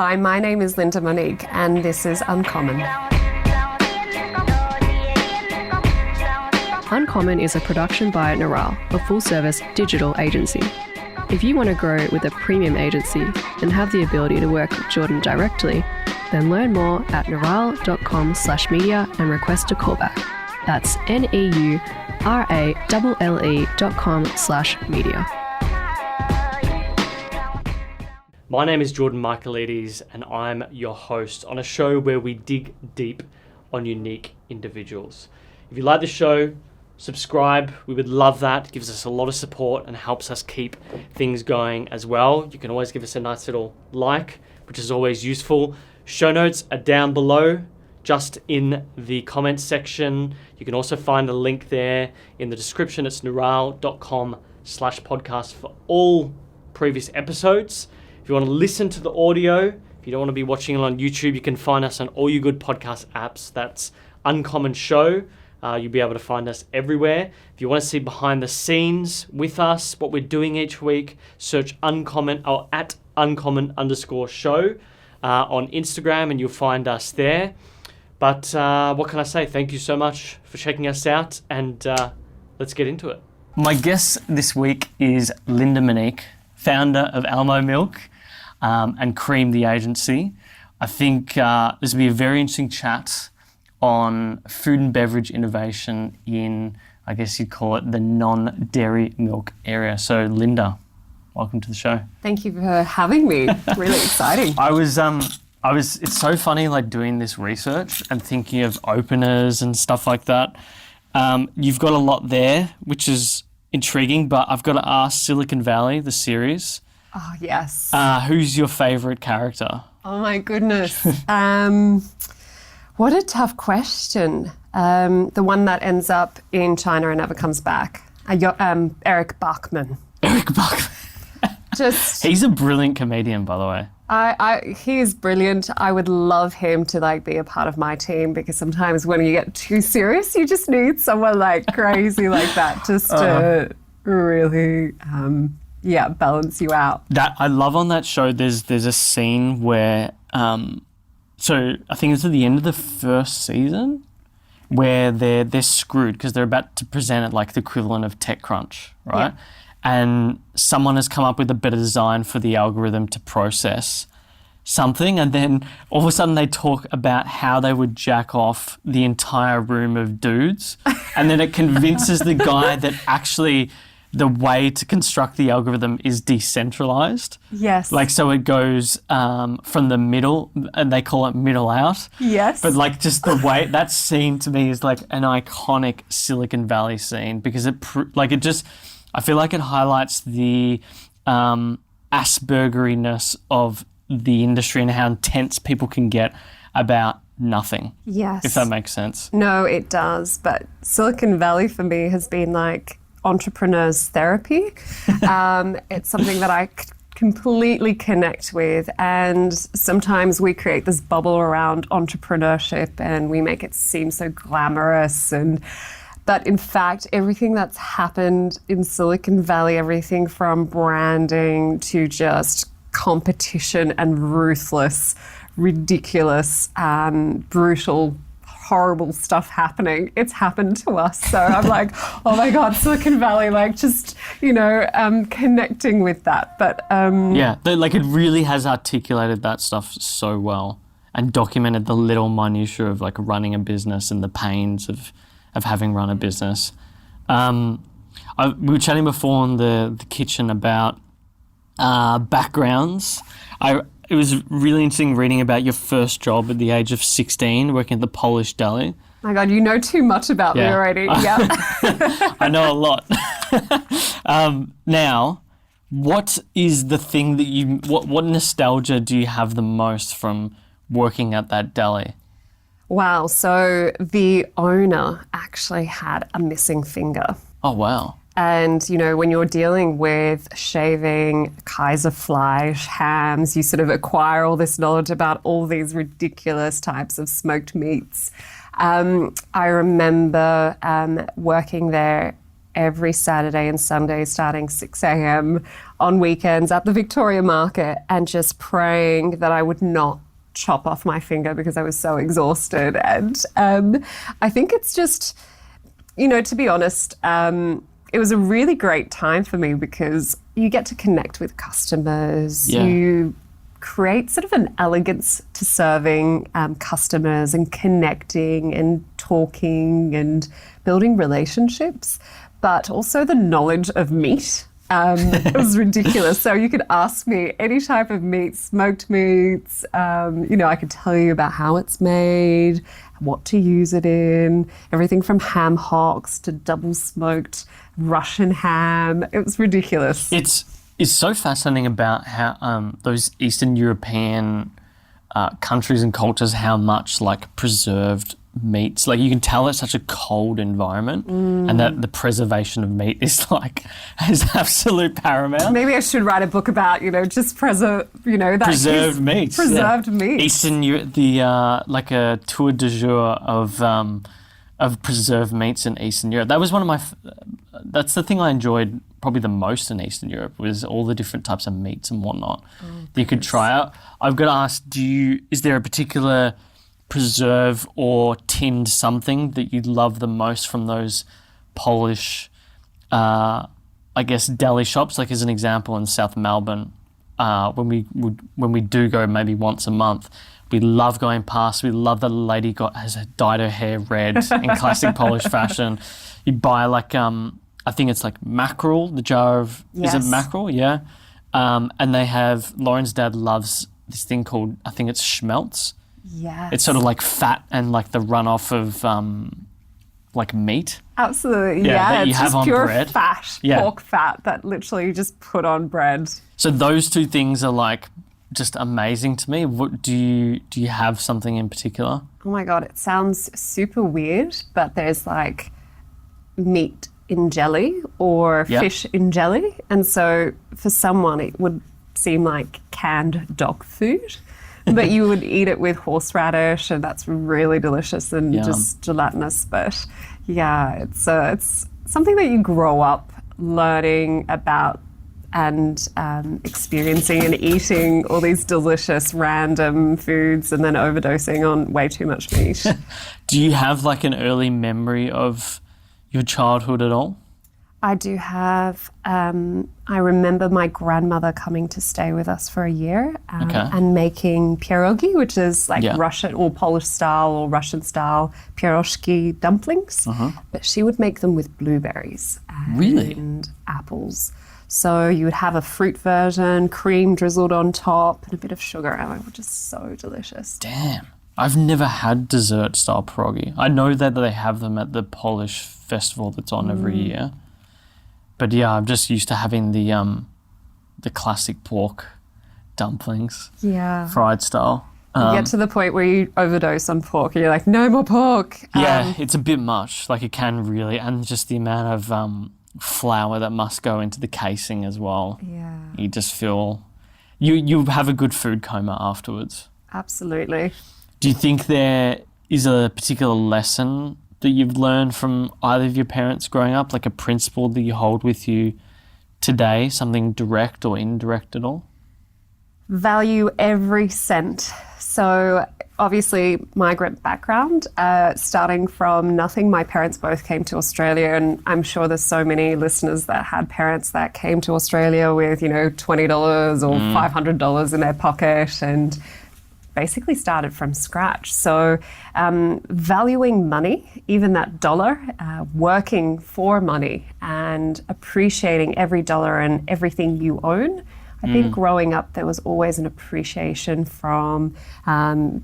Hi, my name is Linda Monique, and this is Uncommon. Uncommon is a production by Neuralle, a full-service digital agency. If you want to grow with a premium agency and have the ability to work with Jordan directly, then learn more at neuralle.com/media and request a callback. That's neuralle.com/media. My name is Jordan Michaelides, and I'm your host on a show where we dig deep on unique individuals. If you like the show, subscribe. We would love that. It gives us a lot of support and helps us keep things going as well. You can always give us a nice little like, which is always useful. Show notes are down below, just in the comments section. You can also find a link there in the description. It's neuralle.com/podcast for all previous episodes. If you want to listen to the audio, if you don't want to be watching it on YouTube, you can find us on all your good podcast apps. That's Uncommon Show. You'll be able to find us everywhere. If you want to see behind the scenes with us, what we're doing each week, search Uncommon or at Uncommon_show on Instagram and you'll find us there. But what can I say? Thank you so much for checking us out, and let's get into it. My guest this week is Linda Monique, founder of Almo Milk and Cream, the agency. I think this will be a very interesting chat on food and beverage innovation in, I guess you'd call it, the non-dairy milk area. So Linda, welcome to the show. Thank you for having me. Really exciting. It's so funny like doing this research and thinking of openers and stuff like that. You've got a lot there, which is intriguing, but I've got to ask, Silicon Valley, the series. Oh, yes. Who's your favourite character? Oh, my goodness. What a tough question. The one that ends up in China and never comes back. Eric Bachman. Eric Bachman. He's a brilliant comedian, by the way. He is brilliant. I would love him to be a part of my team, because sometimes when you get too serious, you just need someone crazy like that just to really, balance you out. That I love on that show. There's a scene where, so I think it's at the end of the first season, where they're screwed because they're about to present it like the equivalent of TechCrunch, right? Yeah. And someone has come up with a better design for the algorithm to process something, and then all of a sudden they talk about how they would jack off the entire room of dudes, and then it convinces the guy that actually the way to construct the algorithm is decentralized. Yes. So it goes from the middle, and they call it middle out. Yes. But just the way, that scene to me is an iconic Silicon Valley scene, because I feel like it highlights the Aspergeriness of the industry and how intense people can get about nothing. Yes. If that makes sense. No, it does. But Silicon Valley for me has been entrepreneur's therapy. It's something that I completely connect with, and sometimes we create this bubble around entrepreneurship and we make it seem so glamorous, but in fact everything that's happened in Silicon Valley, everything from branding to just competition and ruthless, ridiculous, brutal, horrible stuff happening, it's happened to us. So I'm oh my God, Silicon Valley, connecting with that. But it really has articulated that stuff so well and documented the little minutiae of running a business and the pains of having run a business. We were chatting before in the kitchen about backgrounds. It was really interesting reading about your first job at the age of 16, working at the Polish deli. My God, you know too much about me already. Yeah. I know a lot. Now, what is the thing that what nostalgia do you have the most from working at that deli? Wow, so the owner actually had a missing finger. Oh, wow. And, when you're dealing with shaving Kaiserfleisch, hams, you sort of acquire all this knowledge about all these ridiculous types of smoked meats. I remember working there every Saturday and Sunday starting 6 a.m. on weekends at the Victoria Market and just praying that I would not chop off my finger because I was so exhausted. And I think it's just, to be honest, it was a really great time for me because you get to connect with customers. Yeah. You create sort of an elegance to serving customers and connecting and talking and building relationships, but also the knowledge of meat. It was ridiculous. So you could ask me any type of meat, smoked meats. I could tell you about how it's made, what to use it in, everything from ham hocks to double smoked Russian ham. It was ridiculous. It's so fascinating about how those Eastern European countries and cultures, how much like preserved meats, like you can tell it's such a cold environment and that the preservation of meat is absolute paramount. Maybe I should write a book about, just preserved meats. Preserved meats. Eastern Europe, like a tour de jour of preserved meats in Eastern Europe. That was one of that's the thing I enjoyed probably the most in Eastern Europe, was all the different types of meats and whatnot that you could try out. I've got to ask, is there a particular preserve or tinned something that you love the most from those Polish, deli shops? Like as an example, in South Melbourne, when we do go maybe once a month, we love going past. We love that the lady has dyed her hair red in classic Polish fashion. You buy I think it's like mackerel, the jar of, yes. Is it mackerel? Yeah. And they have, Lauren's dad loves this thing called, I think it's schmelz. Yes. It's sort of like fat and like the runoff of like meat. Absolutely, that you it's have just on pure bread. fat, pork fat that literally you just put on bread. So those two things are like just amazing to me. What do you have something in particular? Oh my God, it sounds super weird, but there's like meat in jelly or fish in jelly. And so for someone, it would seem like canned dog food, but you would eat it with horseradish, and that's really delicious and just gelatinous. But yeah, it's something that you grow up learning about and experiencing and eating all these delicious random foods and then overdosing on way too much meat. Do you have like an early memory of your childhood at all? I do have. I remember my grandmother coming to stay with us for a year and making pierogi, which is like Russian or Polish style or Russian style pierogi dumplings. But she would make them with blueberries and apples. So you would have a fruit version, cream drizzled on top, and a bit of sugar. And it was just so delicious. Damn. I've never had dessert-style pierogi. I know that they have them at the Polish festival that's on every year. But yeah, I'm just used to having the classic pork dumplings, fried style. You get to the point where you overdose on pork and you're like, no more pork. It's a bit much. Like it can really, and just the amount of flour that must go into the casing as well. Yeah. You just feel, you have a good food coma afterwards. Absolutely. Do you think there is a particular lesson that you've learned from either of your parents growing up, like a principle that you hold with you today, something direct or indirect at all? Value every cent. So obviously migrant background, starting from nothing. My parents both came to Australia, and I'm sure there's so many listeners that had parents that came to Australia with, $20 or $500 in their pocket and basically started from scratch. So valuing money, even that dollar, working for money and appreciating every dollar and everything you own. I think growing up there was always an appreciation from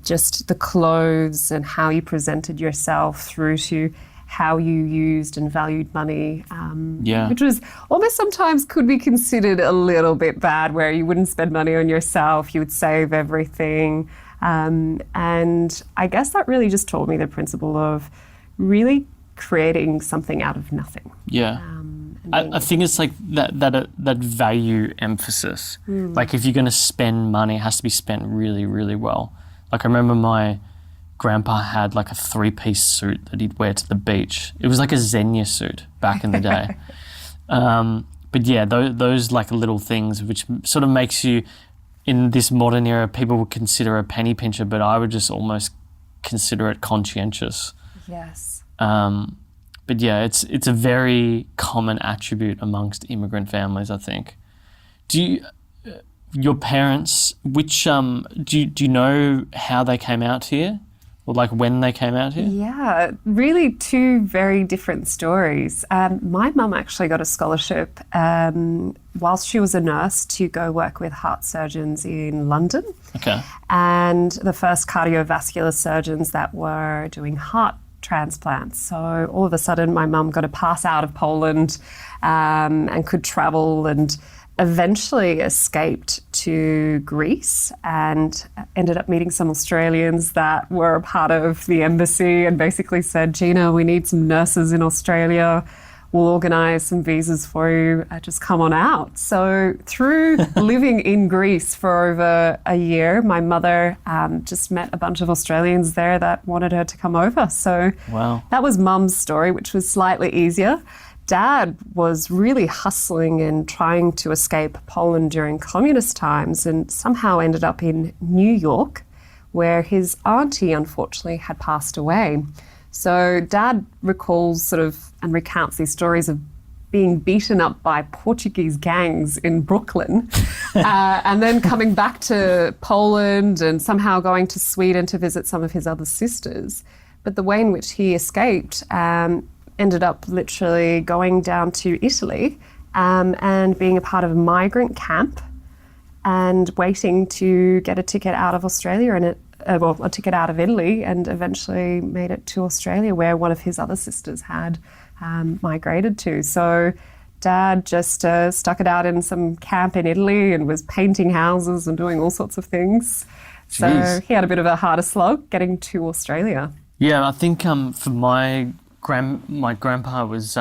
just the clothes and how you presented yourself through to how you used and valued money, which was almost sometimes could be considered a little bit bad, where you wouldn't spend money on yourself, you would save everything. And I guess that really just taught me the principle of really creating something out of nothing. Yeah. I think it's like that value emphasis. Like if you're going to spend money, it has to be spent really, really well. Like I remember my grandpa had like a 3-piece suit that he'd wear to the beach. It was like a Xenia suit back in the day. But yeah, those like little things which sort of makes you, in this modern era, people would consider a penny pincher, but I would just almost consider it conscientious. Yes. But yeah, it's a very common attribute amongst immigrant families, I think. Do you, your parents, which do you know how they came out here, or like when they came out here? Yeah, really two very different stories. My mum actually got a scholarship whilst she was a nurse to go work with heart surgeons in London. Okay. And the first cardiovascular surgeons that were doing heart transplants. So all of a sudden my mum got a pass out of Poland and could travel, and eventually escaped to Greece and ended up meeting some Australians that were a part of the embassy and basically said, Gina, we need some nurses in Australia. We'll organise some visas for you. Just come on out. So through living in Greece for over a year, my mother just met a bunch of Australians there that wanted her to come over. So wow. That was Mum's story, which was slightly easier. Dad was really hustling and trying to escape Poland during communist times and somehow ended up in New York, where his auntie unfortunately had passed away. So Dad recalls sort of and recounts these stories of being beaten up by Portuguese gangs in Brooklyn and then coming back to Poland and somehow going to Sweden to visit some of his other sisters. But the way in which he escaped ended up literally going down to Italy and being a part of a migrant camp and waiting to get a ticket out of Australia and a ticket out of Italy, and eventually made it to Australia, where one of his other sisters had migrated to. So Dad just stuck it out in some camp in Italy and was painting houses and doing all sorts of things. Jeez. So he had a bit of a harder slog getting to Australia. Yeah, I think for my grandpa was,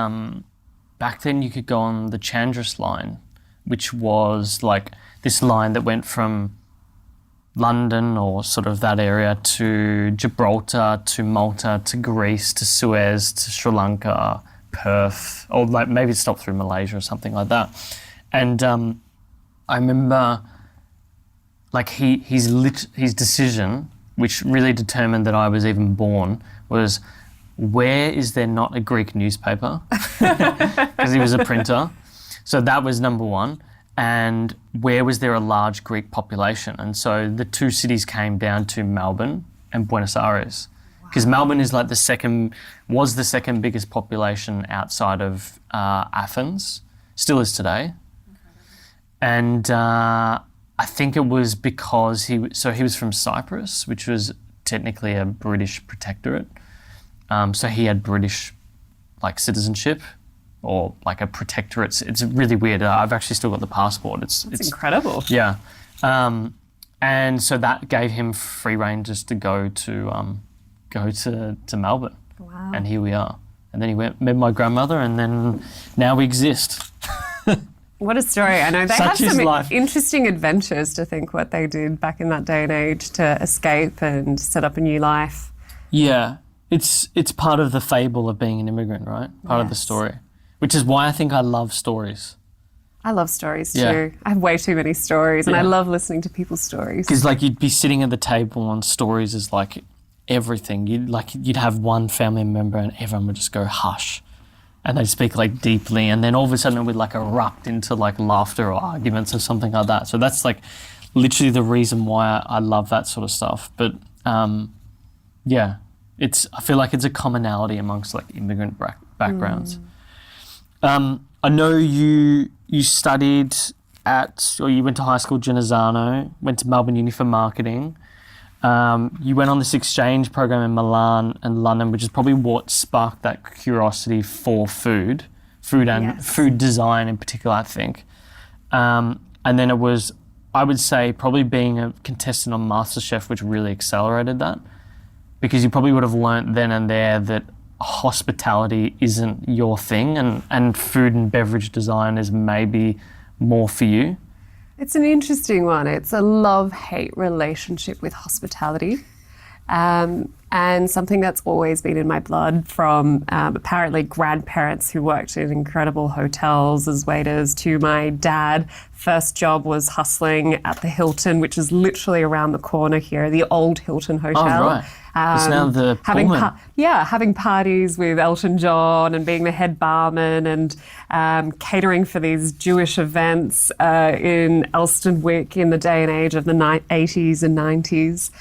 back then you could go on the Chandris line, which was like this line that went from London or sort of that area to Gibraltar, to Malta, to Greece, to Suez, to Sri Lanka, Perth, or like maybe it stopped through Malaysia or something like that. And I remember like his decision, which really determined that I was even born, was, where is there not a Greek newspaper? Because he was a printer. So that was number one. And where was there a large Greek population? And so the two cities came down to Melbourne and Buenos Aires. Because Melbourne is like the second biggest population outside of Athens, still is today. And I think it was because he was from Cyprus, which was technically a British protectorate. So he had British like citizenship or like a protectorate. It's really weird. I've actually still got the passport. It's incredible. Yeah. And so that gave him free rein just to go to Melbourne. Wow. And here we are. And then he met my grandmother, and then now we exist. What a story. I know they Such have is some life. interesting adventures, to think what they did back in that day and age to escape and set up a new life. Yeah. It's part of the fable of being an immigrant, right? Part of the story. Which is why I think I love stories. I love stories too. Yeah. I have way too many stories, and I love listening to people's stories. Because like you'd be sitting at the table and stories is like everything. You'd have one family member and everyone would just go hush. And they'd speak like deeply, and then all of a sudden it would like erupt into like laughter or arguments or something like that. So that's like literally the reason why I love that sort of stuff. But yeah, I feel like it's a commonality amongst like immigrant backgrounds. I know you studied or you went to high school Genazzano, went to Melbourne Uni for marketing. You went on this exchange program in Milan and London, which is probably what sparked that curiosity for food and food design in particular, I think. And then it was, I would say, probably being a contestant on MasterChef, which really accelerated that, because you probably would have learnt then and there that hospitality isn't your thing, and food and beverage design is maybe more for you. It's an interesting one. It's a love-hate relationship with hospitality. and something that's always been in my blood from apparently grandparents who worked in incredible hotels as waiters to my dad. First job was hustling at the Hilton, which is literally around the corner here, the old Hilton Hotel. Oh, right. It's now the Pullman. Having parties with Elton John and being the head barman and catering for these Jewish events in Elstonwick in the day and age of the 80s and 90s.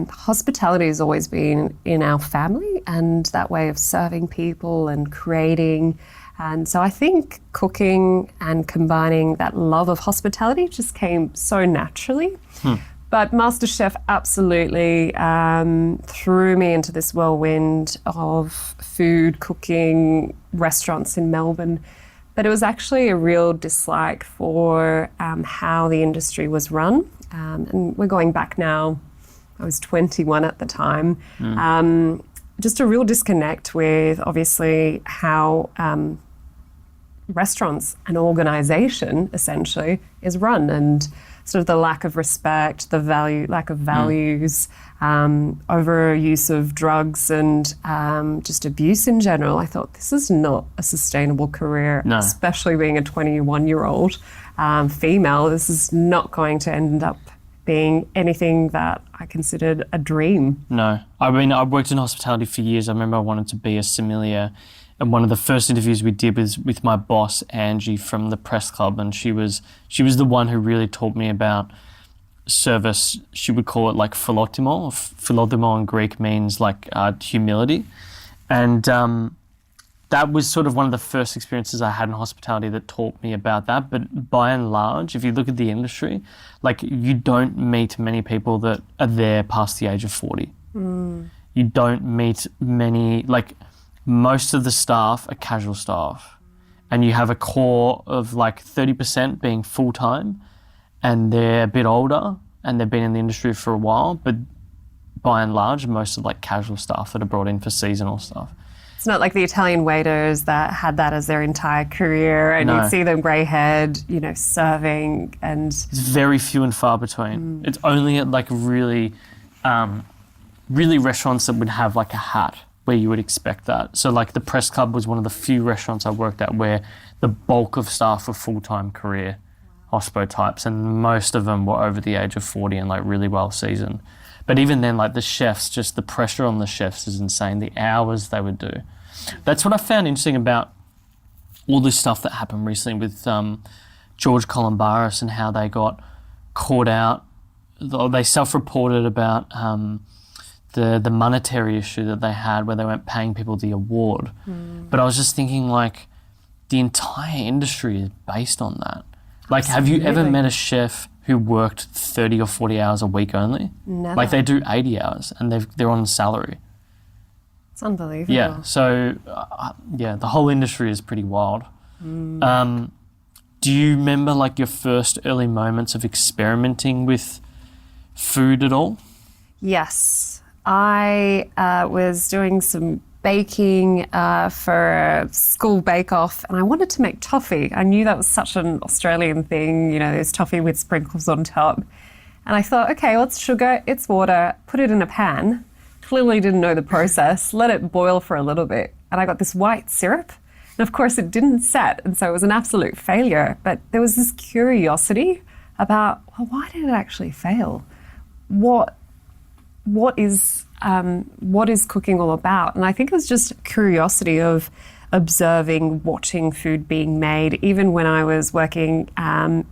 Hospitality has always been in our family, and that way of serving people and creating. And so I think cooking and combining that love of hospitality just came so naturally. But MasterChef absolutely threw me into this whirlwind of food, cooking, restaurants in Melbourne. But it was actually a real dislike for how the industry was run. And we're going back now. I was 21 at the time. Just a real disconnect with, obviously, how restaurants and organisation, essentially, is run, and sort of the lack of respect, lack of values, overuse of drugs, and just abuse in general. I thought, this is not a sustainable career, especially being a 21-year-old female. This is not going to end up being anything that I considered a dream. No. I mean, I worked in hospitality for years. I remember I wanted to be a sommelier. And one of the first interviews we did was with my boss, Angie, from the press club. And she was the one who really taught me about service. She would call it like philotimo. Philotimo in Greek means like humility. And that was sort of one of the first experiences I had in hospitality that taught me about that. But by and large, if you look at the industry, like, you don't meet many people that are there past the age of 40. You don't meet many, like, most of the staff are casual staff. And you have a core of like 30% being full-time, and they're a bit older and they've been in the industry for a while. But by and large, most of like casual staff that are brought in for seasonal stuff. It's not like the Italian waiters that had that as their entire career, and you'd see them grey-haired, serving, and it's very few and far between. It's only at like really restaurants that would have like a hat where you would expect that. So like the Press Club was one of the few restaurants I worked at where the bulk of staff were full-time career hospo types, and most of them were over the age of 40 and like really well seasoned. But even then, like the chefs, just the pressure on the chefs is insane, the hours they would do. That's what I found interesting about all this stuff that happened recently with George Columbaris and how they got caught out. They self-reported about the monetary issue that they had where they weren't paying people the award. But I was just thinking, like, the entire industry is based on that. Like, Absolutely. Have you ever met a chef who worked 30 or 40 hours a week only? Never. Like, they do 80 hours and they're on salary. It's unbelievable. Yeah, so, the whole industry is pretty wild. Do you remember, like, your first early moments of experimenting with food at all? Yes. I was doing some baking for a school bake-off, and I wanted to make toffee. I knew that was such an Australian thing, there's toffee with sprinkles on top. And I thought, okay, well, it's sugar, it's water, put it in a pan. Clearly didn't know the process, let it boil for a little bit. And I got this white syrup. And of course it didn't set, and so it was an absolute failure. But there was this curiosity about, well, why did it actually fail? What is cooking all about? And I think it was just curiosity of observing, watching food being made. Even when I was working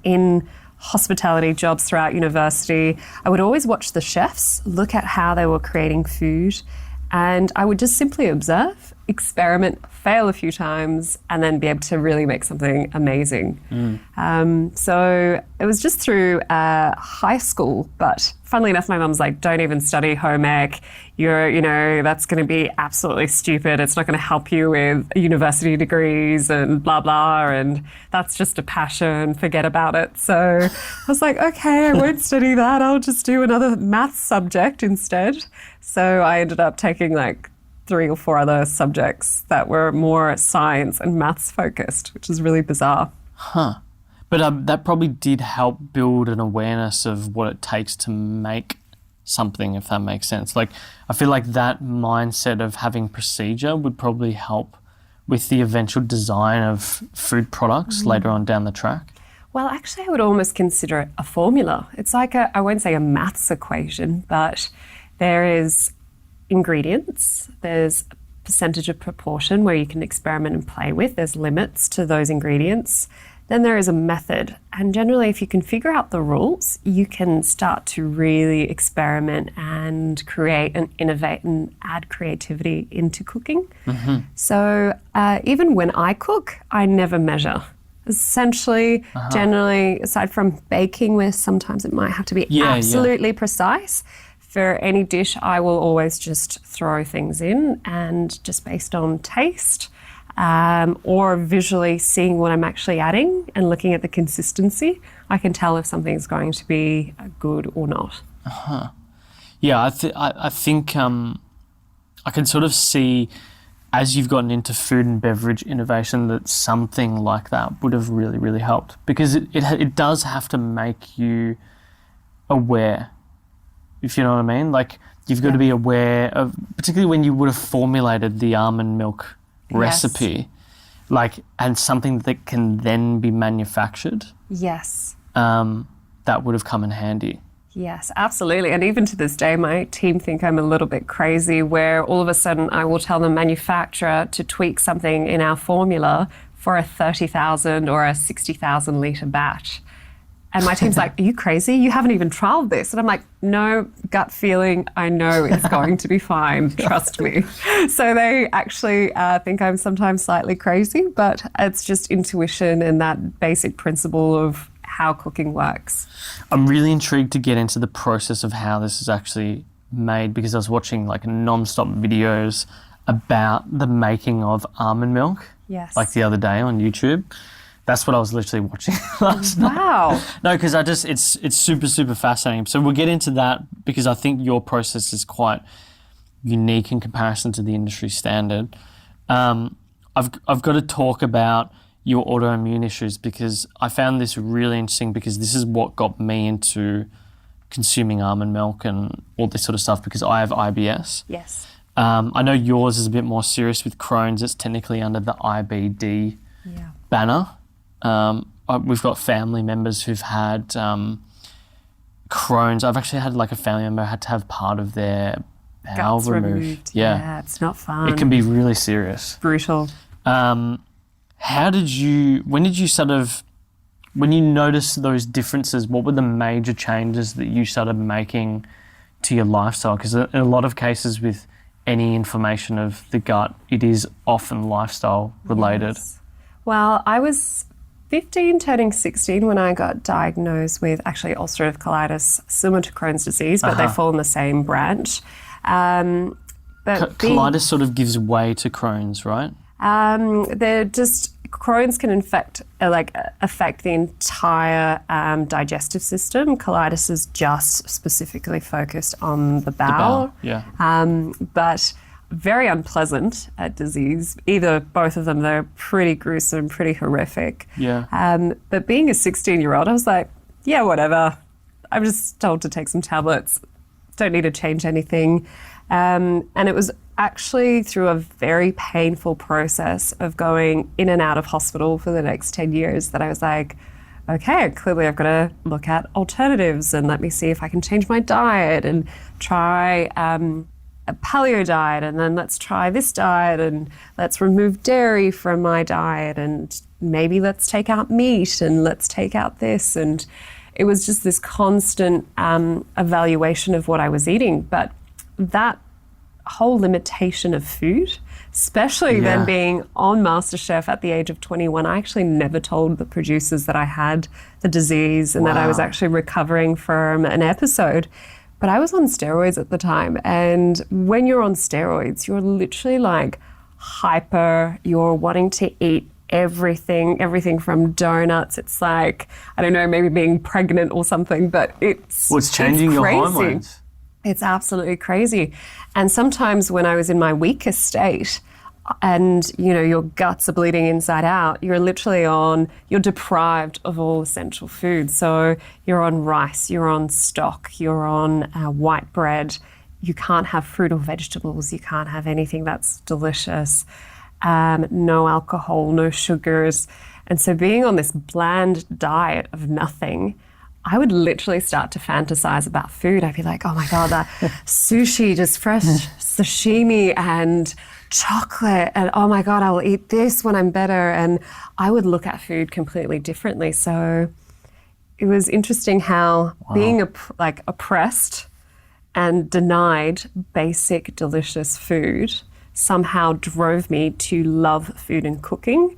in hospitality jobs throughout university, I would always watch the chefs, look at how they were creating food, and I would just simply observe, experiment, fail a few times, and then be able to really make something amazing. So it was just through high school, but funnily enough, my mum's like, don't even study home ec. That's going to be absolutely stupid. It's not going to help you with university degrees and blah, blah, and that's just a passion. Forget about it. So I was like, okay, I won't study that. I'll just do another maths subject instead. So I ended up taking like 3 or 4 other subjects that were more science and maths focused, which is really bizarre. But that probably did help build an awareness of what it takes to make something, if that makes sense. Like, I feel like that mindset of having procedure would probably help with the eventual design of food products later on down the track. Well, actually, I would almost consider it a formula. It's like I won't say a maths equation, but there is ingredients, there's a percentage of proportion where you can experiment and play with, there's limits to those ingredients. Then there is a method, and generally if you can figure out the rules, you can start to really experiment and create and innovate and add creativity into cooking. So even when I cook, I never measure. Essentially, generally, aside from baking, where sometimes it might have to be absolutely precise, for any dish I will always just throw things in, and just based on taste, or visually seeing what I'm actually adding and looking at the consistency, I can tell if something's going to be good or not. Yeah, I think I can sort of see, as you've gotten into food and beverage innovation, that something like that would have really, really helped, because it does have to make you aware, if you know what I mean. Like, you've got to be aware of, particularly when you would have formulated the almond milk recipe, like, and something that can then be manufactured. Yes. That would have come in handy. Yes, absolutely. And even to this day, my team think I'm a little bit crazy, where all of a sudden I will tell the manufacturer to tweak something in our formula for a 30,000 or a 60,000 litre batch. And my team's like, are you crazy? You haven't even trialed this. And I'm like, no, gut feeling, I know it's going to be fine. Trust me. So they actually think I'm sometimes slightly crazy, but it's just intuition and that basic principle of how cooking works. I'm really intrigued to get into the process of how this is actually made, because I was watching like non-stop videos about the making of almond milk, like the other day on YouTube. That's what I was literally watching last night. Wow. No, because it's super, super fascinating. So we'll get into that, because I think your process is quite unique in comparison to the industry standard. I've got to talk about your autoimmune issues, because I found this really interesting, because this is what got me into consuming almond milk and all this sort of stuff, because I have IBS. Yes. I know yours is a bit more serious with Crohn's. It's technically under the IBD banner. We've got family members who've had Crohn's. I've actually had like a family member had to have part of their bowel removed. Yeah, it's not fun. It can be really serious. Brutal. When you noticed those differences, what were the major changes that you started making to your lifestyle? Because in a lot of cases with any inflammation of the gut, it is often lifestyle related. Yes. Well, I was 15 turning 16 when I got diagnosed with actually ulcerative colitis, similar to Crohn's disease, but they fall in the same branch. Colitis sort of gives way to Crohn's, right? Crohn's can affect the entire digestive system. Colitis is just specifically focused on the bowel. But very unpleasant disease. Both of them, they're pretty gruesome, pretty horrific. But being a 16-year-old, I was like, yeah, whatever. I'm just told to take some tablets. Don't need to change anything. And it was actually through a very painful process of going in and out of hospital for the next 10 years that I was like, okay, clearly I've got to look at alternatives and let me see if I can change my diet and try a paleo diet, and then let's try this diet and let's remove dairy from my diet, and maybe let's take out meat and let's take out this. And it was just this constant evaluation of what I was eating. But that whole limitation of food, especially then being on MasterChef at the age of 21, I actually never told the producers that I had the disease and that I was actually recovering from an episode. But I was on steroids at the time. And when you're on steroids, you're literally like hyper, you're wanting to eat everything from donuts. It's like, I don't know, maybe being pregnant or something, but it's changing your hormones. It's absolutely crazy. And sometimes when I was in my weakest state, and your guts are bleeding inside out, you're deprived of all essential food. So you're on rice, you're on stock, you're on white bread. You can't have fruit or vegetables. You can't have anything that's delicious. No alcohol, no sugars. And so being on this bland diet of nothing, I would literally start to fantasize about food. I'd be like, oh my God, that sushi, just fresh sashimi and chocolate. And oh my God, I will eat this when I'm better. And I would look at food completely differently. So it was interesting how being oppressed and denied basic, delicious food somehow drove me to love food and cooking.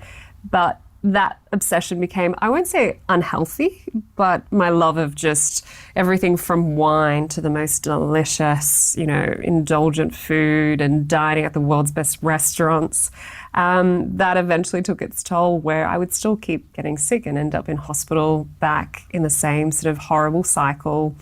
But that obsession became, I won't say unhealthy, but my love of just everything from wine to the most delicious, indulgent food and dining at the world's best restaurants. That eventually took its toll where I would still keep getting sick and end up in hospital back in the same sort of horrible cycle.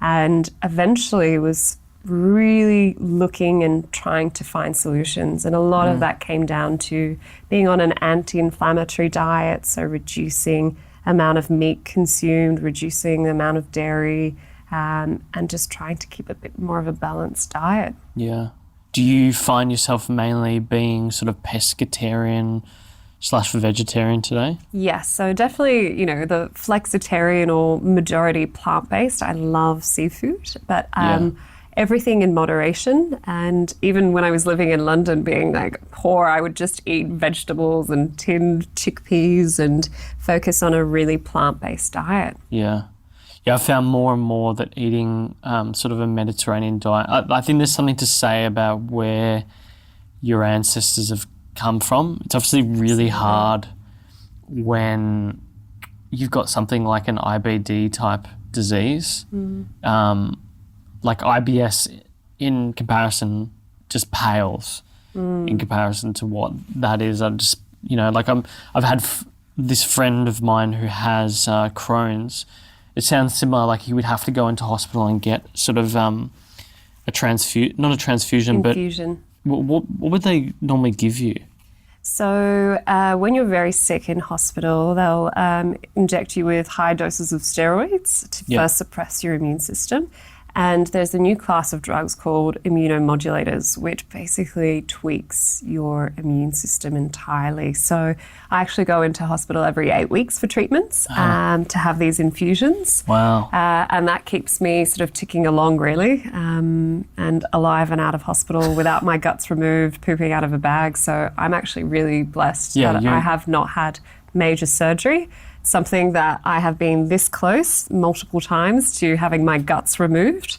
And eventually was really looking and trying to find solutions. And a lot of that came down to being on an anti-inflammatory diet, so reducing amount of meat consumed, reducing the amount of dairy, and just trying to keep a bit more of a balanced diet. Yeah. Do you find yourself mainly being sort of pescatarian / vegetarian today? Yes, so definitely, the flexitarian or majority plant-based. I love seafood, but everything in moderation. And even when I was living in London, being poor, I would just eat vegetables and tinned chickpeas and focus on a really plant-based diet. Yeah. Yeah, I found more and more that eating sort of a Mediterranean diet, I think there's something to say about where your ancestors have come from. It's obviously really hard when you've got something like an IBD type disease. Like IBS in comparison just pales in comparison to what that is. I just, I've had this friend of mine who has Crohn's. It sounds similar, like he would have to go into hospital and get sort of not a transfusion, Infusion. But what would they normally give you? So when you're very sick in hospital, they'll inject you with high doses of steroids to first suppress your immune system. And there's a new class of drugs called immunomodulators, which basically tweaks your immune system entirely. So I actually go into hospital every 8 weeks for treatments to have these infusions. Wow. And that keeps me sort of ticking along, really, and alive and out of hospital without my guts removed, pooping out of a bag. So I'm actually really blessed that I have not had major surgery. Something that I have been this close multiple times to having my guts removed,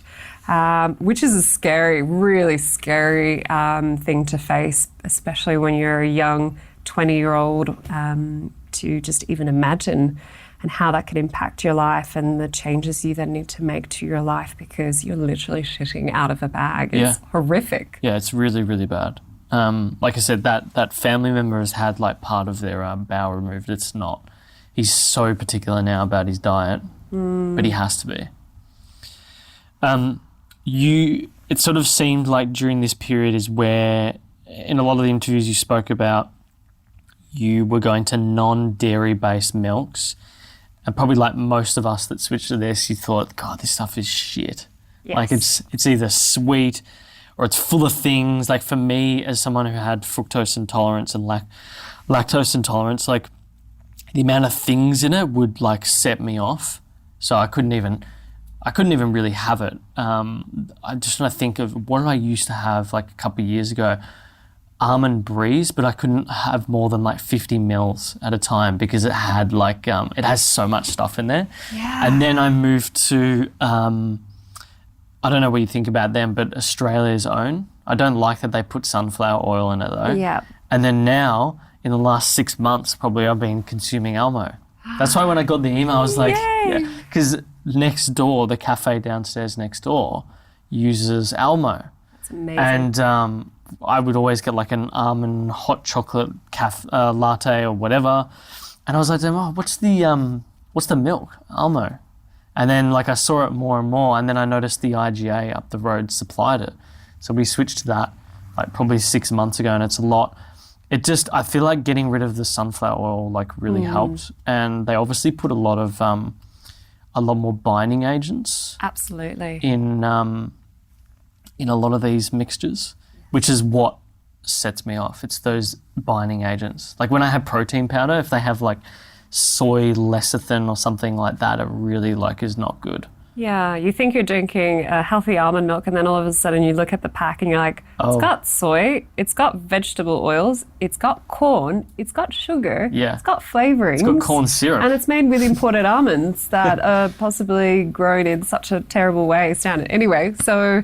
which is a scary, really scary thing to face, especially when you're a young 20-year-old, to just even imagine and how that could impact your life and the changes you then need to make to your life because you're literally shitting out of a bag. It's horrific. Yeah, it's really, really bad. Like I said, that family member has had part of their bowel removed. It's not. He's so particular now about his diet, but he has to be. It sort of seemed like during this period is where, in a lot of the interviews you spoke about, you were going to non-dairy based milks, and probably like most of us that switched to this, you thought, God, this stuff is shit. Yes. Like it's either sweet or it's full of things. Like for me, as someone who had fructose intolerance and lactose intolerance, the amount of things in it would set me off. So I couldn't even really have it. I just want to think of what did I used to have a couple of years ago? Almond breeze, but I couldn't have more than 50 mils at a time because it had it has so much stuff in there. Yeah. And then I moved to, I don't know what you think about them, but Australia's Own. I don't like that they put sunflower oil in it though. Yeah. And then now, in the last 6 months, probably I've been consuming Almo. That's why when I got the email, I was like, because next door, the cafe downstairs next door uses Almo. That's amazing. And I would always get an almond hot chocolate latte or whatever. And I was like, oh, what's the milk? Almo. And then I saw it more and more, and then I noticed the IGA up the road supplied it. So we switched to that probably 6 months ago, and it's a lot I feel like getting rid of the sunflower oil like really helped, and they obviously put a lot more binding agents Absolutely. in a lot of these mixtures, which is what sets me off. It's those binding agents. Like when I have protein powder, if they have like soy lecithin or something like that, it really like is not good. Yeah, you think you're drinking a healthy almond milk, and then all of a sudden you look at the pack and you're like, it's got soy, it's got vegetable oils, it's got corn, it's got sugar, it's got flavorings. It's got corn syrup. And it's made with imported almonds that are possibly grown in such a terrible way. Anyway, so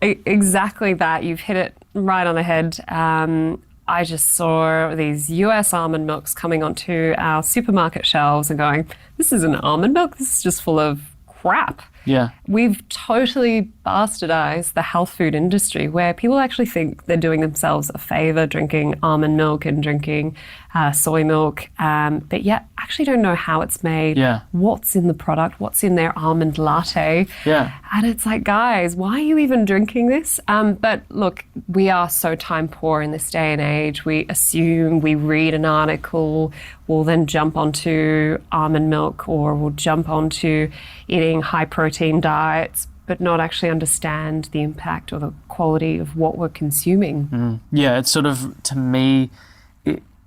exactly that. You've hit it right on the head. I just saw these US almond milks coming onto our supermarket shelves and going, this isn't almond milk, this is just full of crap. Yeah. We've totally bastardized the health food industry, where people actually think they're doing themselves a favor drinking almond milk and drinking soy milk, but yet actually don't know how it's made, what's in the product, what's in their almond latte. Yeah. And it's like, guys, why are you even drinking this? But look, we are so time poor in this day and age. We assume, we read an article, we'll then jump onto almond milk, or we'll jump onto eating high protein diets, but not actually understand the impact or the quality of what we're consuming. Yeah, it's sort of, to me,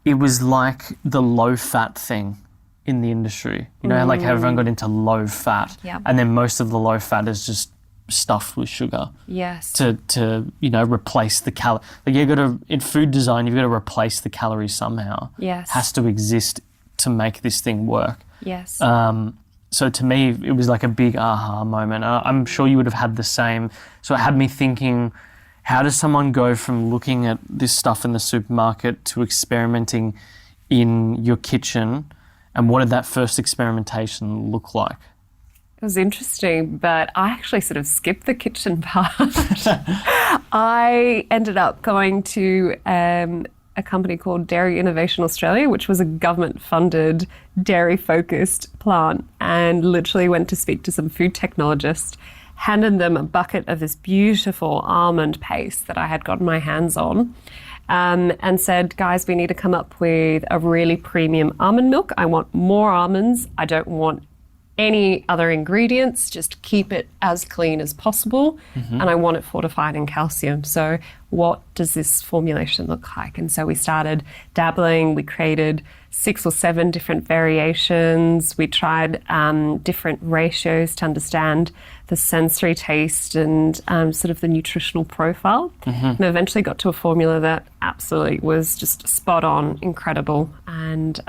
it was like the low fat thing in the industry. You know, like how everyone got into low fat, and then most of the low fat is just stuffed with sugar. Yes. To replace the calorie. Like in food design, you've got to replace the calories somehow. Yes. It has to exist to make this thing work. Yes. So to me, it was like a big aha moment. I'm sure you would have had the same. So it had me thinking, how does someone go from looking at this stuff in the supermarket to experimenting in your kitchen? And what did that first experimentation look like? It was interesting, but I actually sort of skipped the kitchen part. I ended up going to a company called Dairy Innovation Australia, which was a government-funded dairy-focused plant, and literally went to speak to some food technologists, handed them a bucket of this beautiful almond paste that I had gotten my hands on, and said, guys, we need to come up with a really premium almond milk. I want more almonds. I don't want any other ingredients, just keep it as clean as possible. And I want it fortified in calcium. So what does this formulation look like? And so we started dabbling. We created 6 or 7 different variations. We tried different ratios to understand the sensory taste and sort of the nutritional profile. And eventually got to a formula that absolutely was just spot on, incredible. And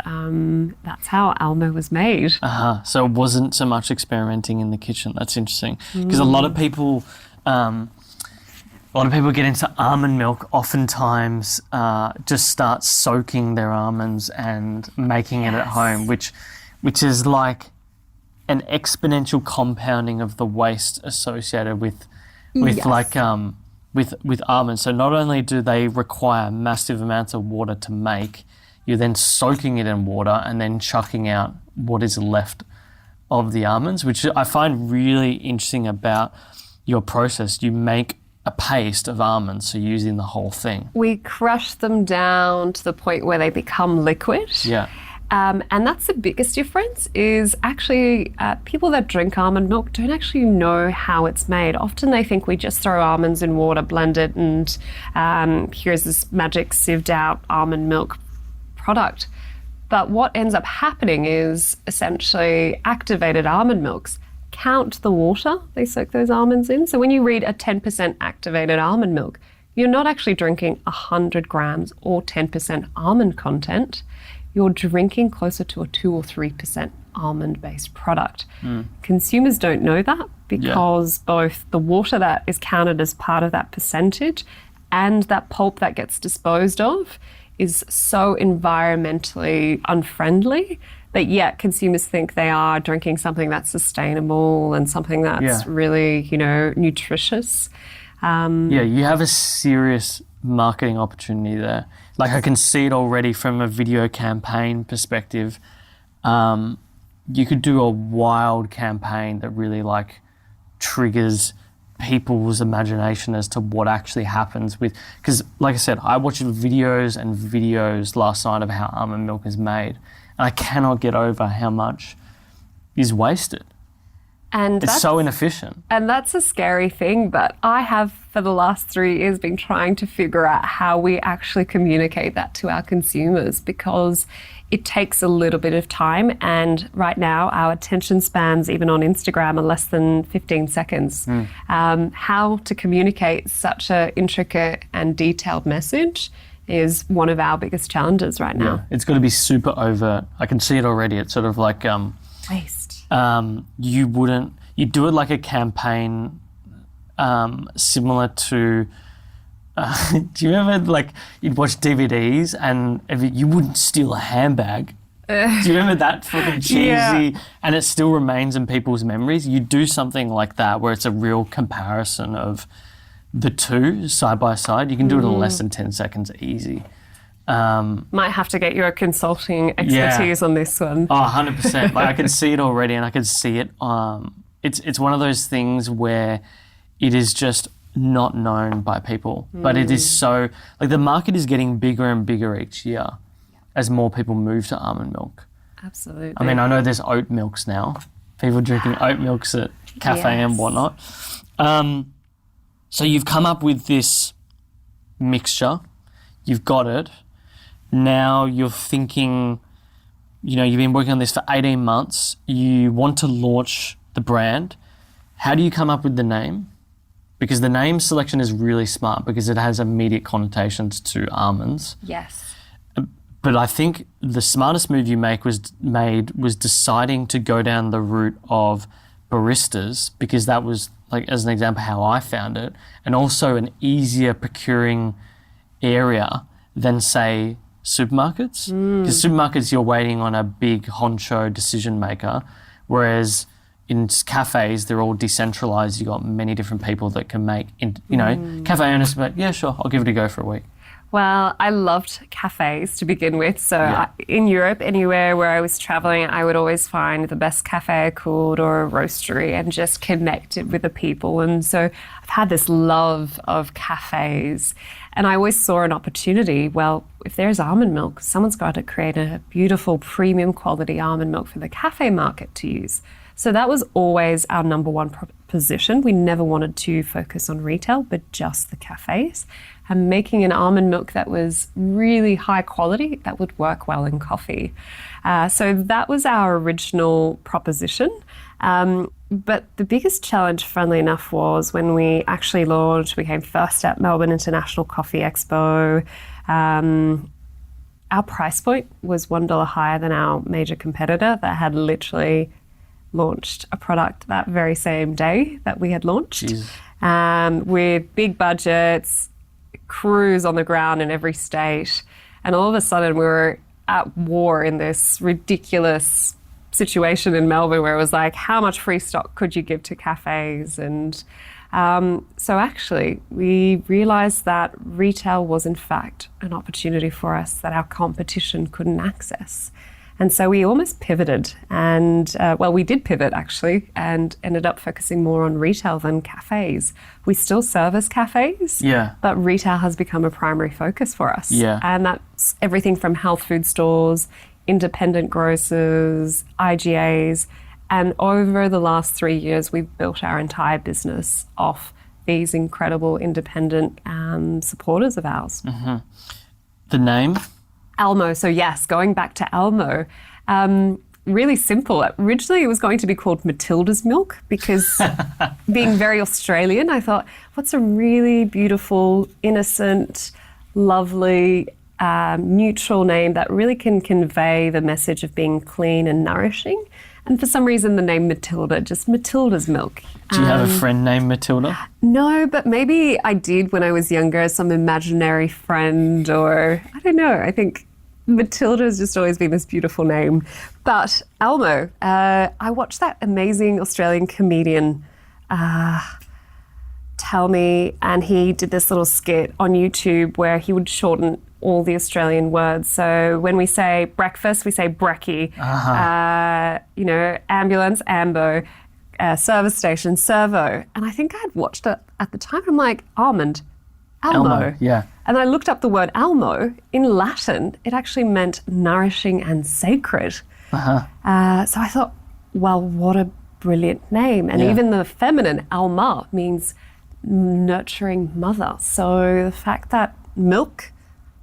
that's how Almo was made. So it wasn't so much experimenting in the kitchen. That's interesting. Because a lot of people get into almond milk, oftentimes just start soaking their almonds and making it at home, which is like an exponential compounding of the waste associated with almonds. So not only do they require massive amounts of water to make, you're then soaking it in water and then chucking out what is left of the almonds, which I find really interesting about your process. You make a paste of almonds, so using the whole thing. We crush them down to the point where they become liquid. Yeah. And that's the biggest difference, is actually people that drink almond milk don't actually know how it's made. Often they think we just throw almonds in water, blend it, and here's this magic sieved out almond milk product. But what ends up happening is essentially activated almond milks count the water they soak those almonds in. So when you read a 10% activated almond milk, you're not actually drinking 100 grams or 10% almond content. You're drinking closer to a 2 or 3% almond-based product. Consumers don't know that because both the water that is counted as part of that percentage and that pulp that gets disposed of is so environmentally unfriendly that yet consumers think they are drinking something that's sustainable and something that's really, nutritious. You have a serious marketing opportunity there. Like, I can see it already from a video campaign perspective. You could do a wild campaign that really triggers people's imagination as to what actually happens with, because like I said, I watched videos and videos last night of how almond milk is made, and I cannot get over how much is wasted. And it's so inefficient. And that's a scary thing, but I have for the last 3 years been trying to figure out how we actually communicate that to our consumers, because it takes a little bit of time, and right now our attention spans, even on Instagram, are less than 15 seconds. How to communicate such an intricate and detailed message is one of our biggest challenges right now. Yeah, it's got to be super overt. I can see it already. It's sort of like waste. You do it like a campaign similar to. Do you remember, like, you'd watch DVDs and you wouldn't steal a handbag? Do you remember that fucking cheesy? Yeah. And it still remains in people's memories. You do something like that where it's a real comparison of the two side by side. You can do it in less than 10 seconds easy. Might have to get your consulting expertise on this one. Oh, 100%. Like, I can see it already, and I can see it. It's one of those things where it is just not known by people, but it is so, like, the market is getting bigger and bigger each year as more people move to almond milk. Absolutely. I mean, I know there's oat milks now. People drinking oat milks at cafe and whatnot. So you've come up with this mixture. You've got it. Now you're thinking, you've been working on this for 18 months. You want to launch the brand. How do you come up with the name? Because the name selection is really smart because it has immediate connotations to almonds. Yes. But I think the smartest move you was deciding to go down the route of baristas, because that was, like, as an example, how I found it, and also an easier procuring area than, say, supermarkets. Because supermarkets, you're waiting on a big honcho decision maker, whereas in cafes, they're all decentralized. You've got many different people that can make, cafe owners, but yeah, sure, I'll give it a go for a week. Well, I loved cafes to begin with. So in Europe, anywhere where I was traveling, I would always find the best cafe I could or a roastery and just connected with the people. And so I've had this love of cafes. And I always saw an opportunity. Well, if there's almond milk, someone's got to create a beautiful premium quality almond milk for the cafe market to use. So that was always our number one position. We never wanted to focus on retail, but just the cafes, and making an almond milk that was really high quality that would work well in coffee. So that was our original proposition. But the biggest challenge, funnily enough, was when we actually launched. We came first at Melbourne International Coffee Expo. Our price point was $1 higher than our major competitor that had literally launched a product that very same day that we had launched, with big budgets, crews on the ground in every state. And all of a sudden we were at war in this ridiculous situation in Melbourne where it was like, how much free stock could you give to cafes? And so actually we realized that retail was in fact an opportunity for us that our competition couldn't access. And so we almost pivoted and, we did pivot actually and ended up focusing more on retail than cafes. We still service cafes, but retail has become a primary focus for us. Yeah. And that's everything from health food stores, independent grocers, IGAs. And over the last 3 years, we've built our entire business off these incredible independent supporters of ours. Mm-hmm. The name? Almo. So yes, going back to Almo, really simple. Originally it was going to be called Matilda's Milk because being very Australian, I thought, what's a really beautiful, innocent, lovely, neutral name that really can convey the message of being clean and nourishing. And for some reason the name Matilda, just Matilda's Milk. Do you have a friend named Matilda? No, but maybe I did when I was younger, some imaginary friend or, I don't know, I think Matilda has just always been this beautiful name. But Almo, I watched that amazing Australian comedian tell me, and he did this little skit on YouTube where he would shorten all the Australian words. So when we say breakfast, we say brekkie. Ambulance, ambo. service station, servo. And I think I had watched it at the time. I'm like, almond, Almo. Yeah. And I looked up the word Almo. In Latin, it actually meant nourishing and sacred. So I thought, well, what a brilliant name. And even the feminine, Alma, means nurturing mother. So the fact that milk,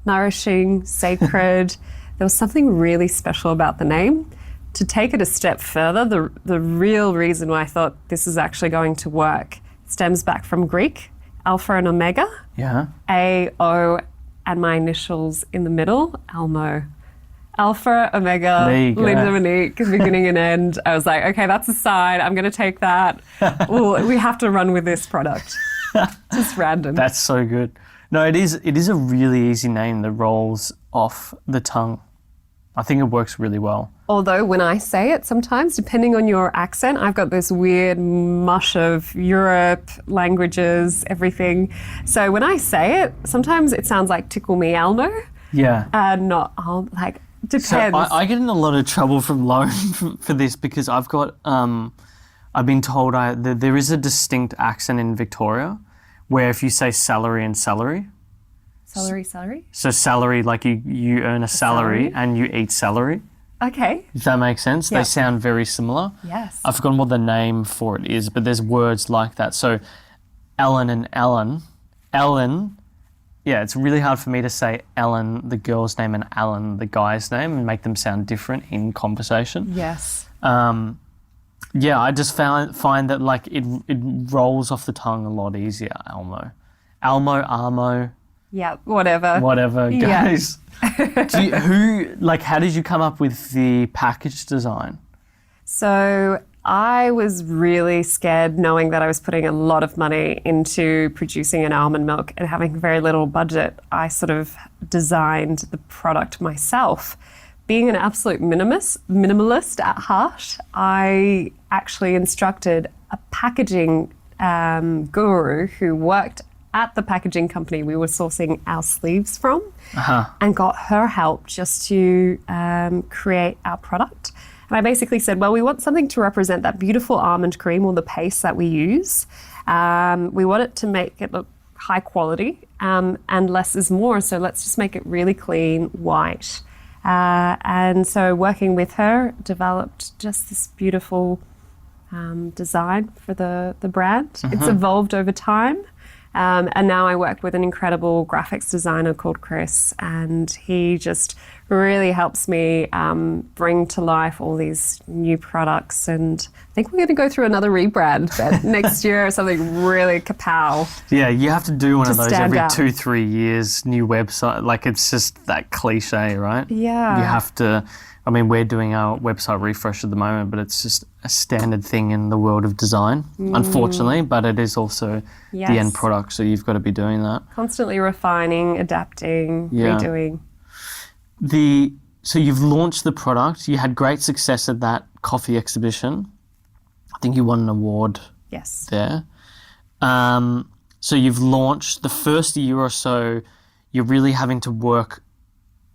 nourishing, sacred, there was something really special about the name. To take it a step further, the real reason why I thought this is actually going to work stems back from Greek, alpha and omega. Yeah. A, O, and my initials in the middle, Almo. Alpha, omega, There you go. Linda, Monique, beginning and end. I was like, okay, that's a sign. I'm going to take that. Ooh, we have to run with this product. Just random. That's so good. No, it is a really easy name that rolls off the tongue. I think it works really well. Although when I say it, sometimes, depending on your accent, I've got this weird mush of Europe, languages, everything. So when I say it, sometimes it sounds like tickle me Elmo. Yeah. Not, like, depends. So I get in a lot of trouble from Lauren for this because I've got, I've been told there is a distinct accent in Victoria where if you say salary and celery. Celery? So salary, like you earn a salary and you eat celery. Okay. Does that make sense? Yeah. They sound very similar. Yes. I've forgotten what the name for it is, but there's words like that. So Ellen and Ellen. Ellen, yeah, it's really hard for me to say Ellen, the girl's name, and Alan, the guy's name, and make them sound different in conversation. Yes. Yeah, I just find that like it rolls off the tongue a lot easier, Almo. Armo. Yeah, whatever. Yeah. Guys. How did you come up with the package design? So I was really scared knowing that I was putting a lot of money into producing an almond milk and having very little budget. I sort of designed the product myself. Being an absolute minimalist at heart, I actually instructed a packaging guru who worked at the packaging company we were sourcing our sleeves from and got her help just to create our product. And I basically said, well, we want something to represent that beautiful almond cream or the paste that we use. We want it to make it look high quality and less is more. So let's just make it really clean, white. And so working with her, developed just this beautiful design for the brand. It's evolved over time. And now I work with an incredible graphics designer called Chris, and he just really helps me bring to life all these new products. And I think we're going to go through another rebrand next year or something really kapow. Yeah, you have to do one of those every out. 2-3 years, new website. Like it's just that cliche, right? Yeah. You have to, I mean, we're doing our website refresh at the moment, but it's just a standard thing in the world of design, unfortunately, but it is also the end product, so you've got to be doing that. Constantly refining, adapting, redoing. So you've launched the product, you had great success at that coffee exhibition. I think you won an award there. So you've launched the first year or so, you're really having to work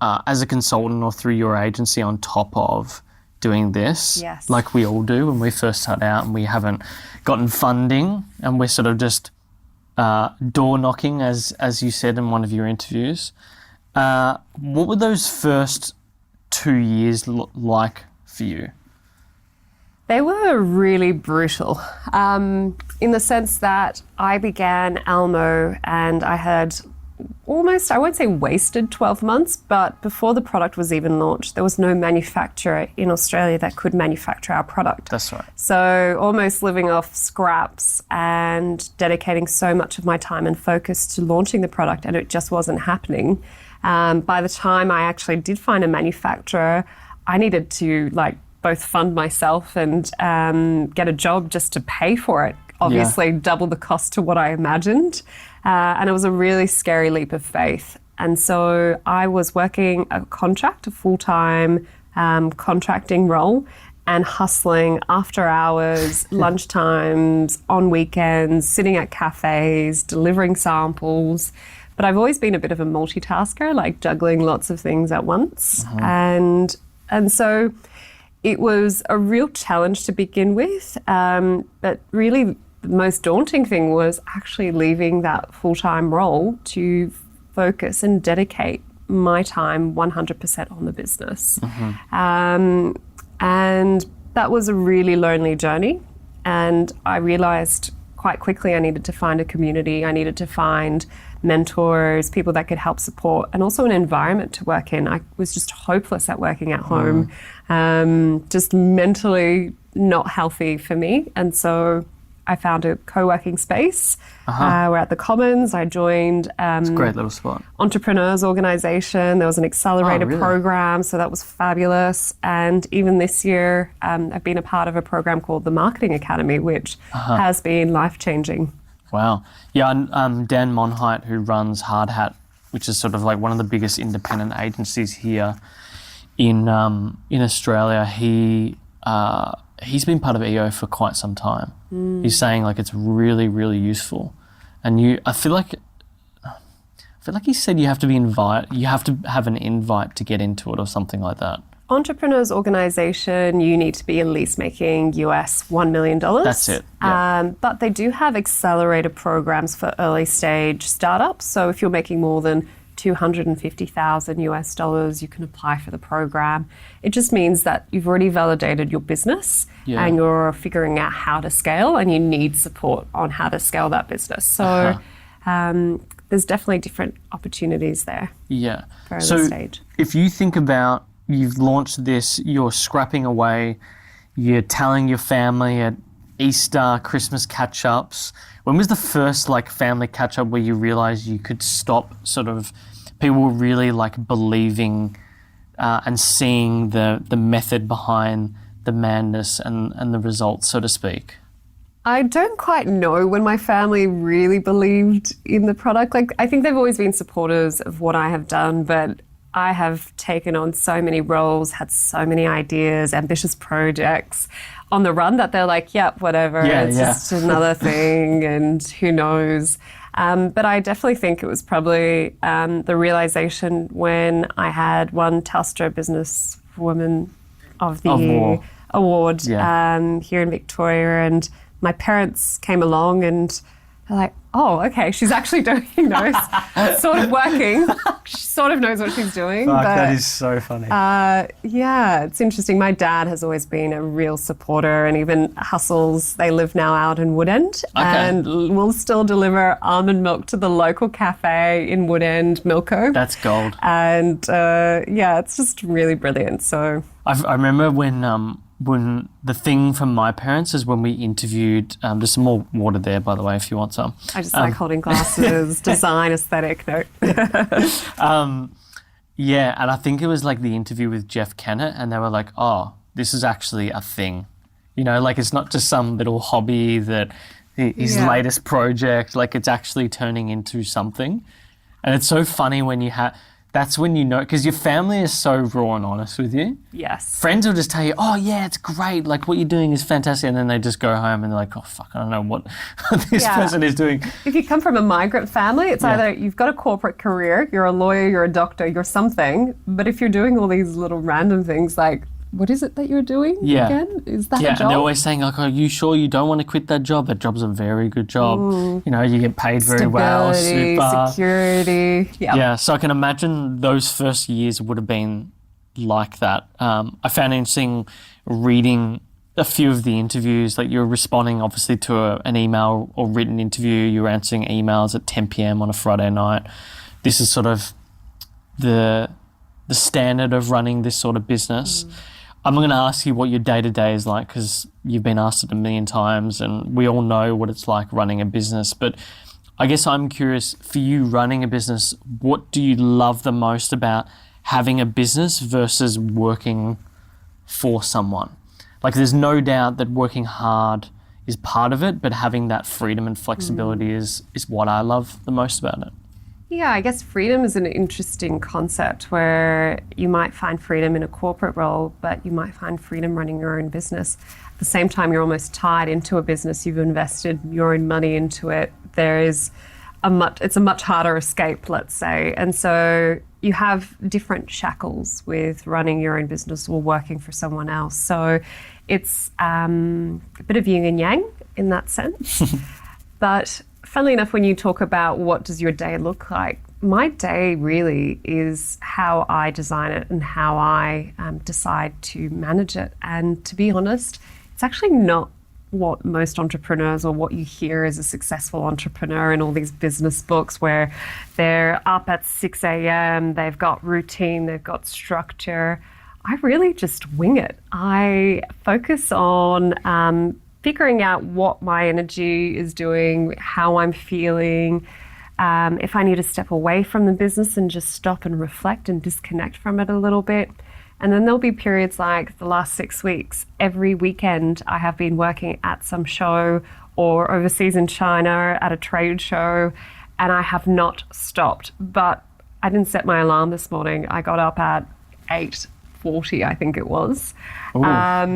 as a consultant or through your agency on top of doing this, like we all do when we first start out and we haven't gotten funding and we're sort of just door knocking, as you said in one of your interviews. What were those first 2 years like for you? They were really brutal in the sense that I began Almo and I had almost, I won't say wasted 12 months, but before the product was even launched, there was no manufacturer in Australia that could manufacture our product. That's right. So almost living off scraps and dedicating so much of my time and focus to launching the product, and it just wasn't happening. By the time I actually did find a manufacturer, I needed to both fund myself and get a job just to pay for it. Obviously double the cost to what I imagined. And it was a really scary leap of faith. And so I was working a full-time contracting role and hustling after hours, lunchtimes, on weekends, sitting at cafes, delivering samples. But I've always been a bit of a multitasker, like juggling lots of things at once. And so it was a real challenge to begin with, but really the most daunting thing was actually leaving that full-time role to focus and dedicate my time 100% on the business. And that was a really lonely journey. And I realized quite quickly I needed to find a community. I needed to find mentors, people that could help support, and also an environment to work in. I was just hopeless at working at home, just mentally not healthy for me. And so I found a co-working space. We're at the Commons. I joined It's a great little spot. entrepreneurs organization. There was an Accelerator program, so that was fabulous. And even this year, I've been a part of a program called the Marketing Academy, which has been life-changing. Wow. Yeah, and Dan Monheit, who runs Hard Hat, which is sort of like one of the biggest independent agencies here in Australia, he's been part of EO for quite some time. He's saying like it's really, really useful. And I feel like he said you have to have an invite to get into it or something like that. Entrepreneurs organization, you need to be at least making US $1 million. That's it. Yeah. But they do have accelerator programs for early stage startups. So if you're making more than $250,000 US, you can apply for the program. It just means that you've already validated your business and you're figuring out how to scale, and you need support on how to scale that business. So there's definitely different opportunities there. Yeah. For early stage. If you think about, you've launched this, you're scrapping away, you're telling your family at Easter, Christmas catch-ups. When was the first family catch-up where you realized you could stop people were really believing and seeing the method behind the madness and the results, so to speak? I don't quite know when my family really believed in the product. I think they've always been supporters of what I have done, but I have taken on so many roles, had so many ideas, ambitious projects on the run that they're like, yep, whatever, it's just another thing and who knows. But I definitely think it was probably the realization when I had won Telstra Businesswoman of the Year award here in Victoria, and my parents came along and they're like, oh, okay, she's actually doing sort of working. She sort of knows what she's doing. Fuck, that is so funny. Yeah, it's interesting. My dad has always been a real supporter, and even hustles. They live now out in Woodend, and will still deliver almond milk to the local cafe in Woodend, Milko. That's gold. And it's just really brilliant. So I remember when the thing from my parents is when we interviewed, there's some more water there, by the way, if you want some. I just like holding glasses, design, aesthetic, no. And I think it was the interview with Jeff Kennett, and they were like, oh, this is actually a thing. It's not just some little hobby that his latest project, it's actually turning into something. And it's so funny when that's when you know, because your family is so raw and honest with you. Yes. Friends will just tell you, oh, yeah, it's great. What you're doing is fantastic. And then they just go home and they're like, oh, fuck, I don't know what this person is doing. If you come from a migrant family, it's either you've got a corporate career, you're a lawyer, you're a doctor, you're something. But if you're doing all these little random things what is it that you're doing again? Is that a job? And they're always saying, are you sure you don't want to quit that job? That job's a very good job. You get paid very well. Super. Security. Yep. Yeah, so I can imagine those first years would have been like that. I found it interesting reading a few of the interviews. You're responding, obviously, to an email or written interview. You're answering emails at 10 p.m. on a Friday night. This is sort of the standard of running this sort of business. I'm going to ask you what your day-to-day is like, because you've been asked it a million times and we all know what it's like running a business. But I guess I'm curious, for you running a business, what do you love the most about having a business versus working for someone? There's no doubt that working hard is part of it, but having that freedom and flexibility is what I love the most about it. Yeah, I guess freedom is an interesting concept where you might find freedom in a corporate role, but you might find freedom running your own business. At the same time, you're almost tied into a business. You've invested your own money into it. It's a much harder escape, let's say. And so you have different shackles with running your own business or working for someone else. So it's a bit of yin and yang in that sense. But funnily enough, when you talk about what does your day look like, my day really is how I design it and how I decide to manage it. And to be honest, it's actually not what most entrepreneurs or what you hear as a successful entrepreneur in all these business books where they're up at 6 a.m., they've got routine, they've got structure. I really just wing it. I focus on figuring out what my energy is doing, how I'm feeling, if I need to step away from the business and just stop and reflect and disconnect from it a little bit. And then there'll be periods like the last 6 weeks. Every weekend I have been working at some show or overseas in China at a trade show, and I have not stopped. But I didn't set my alarm this morning. I got up at 8:40, I think it was. Ooh,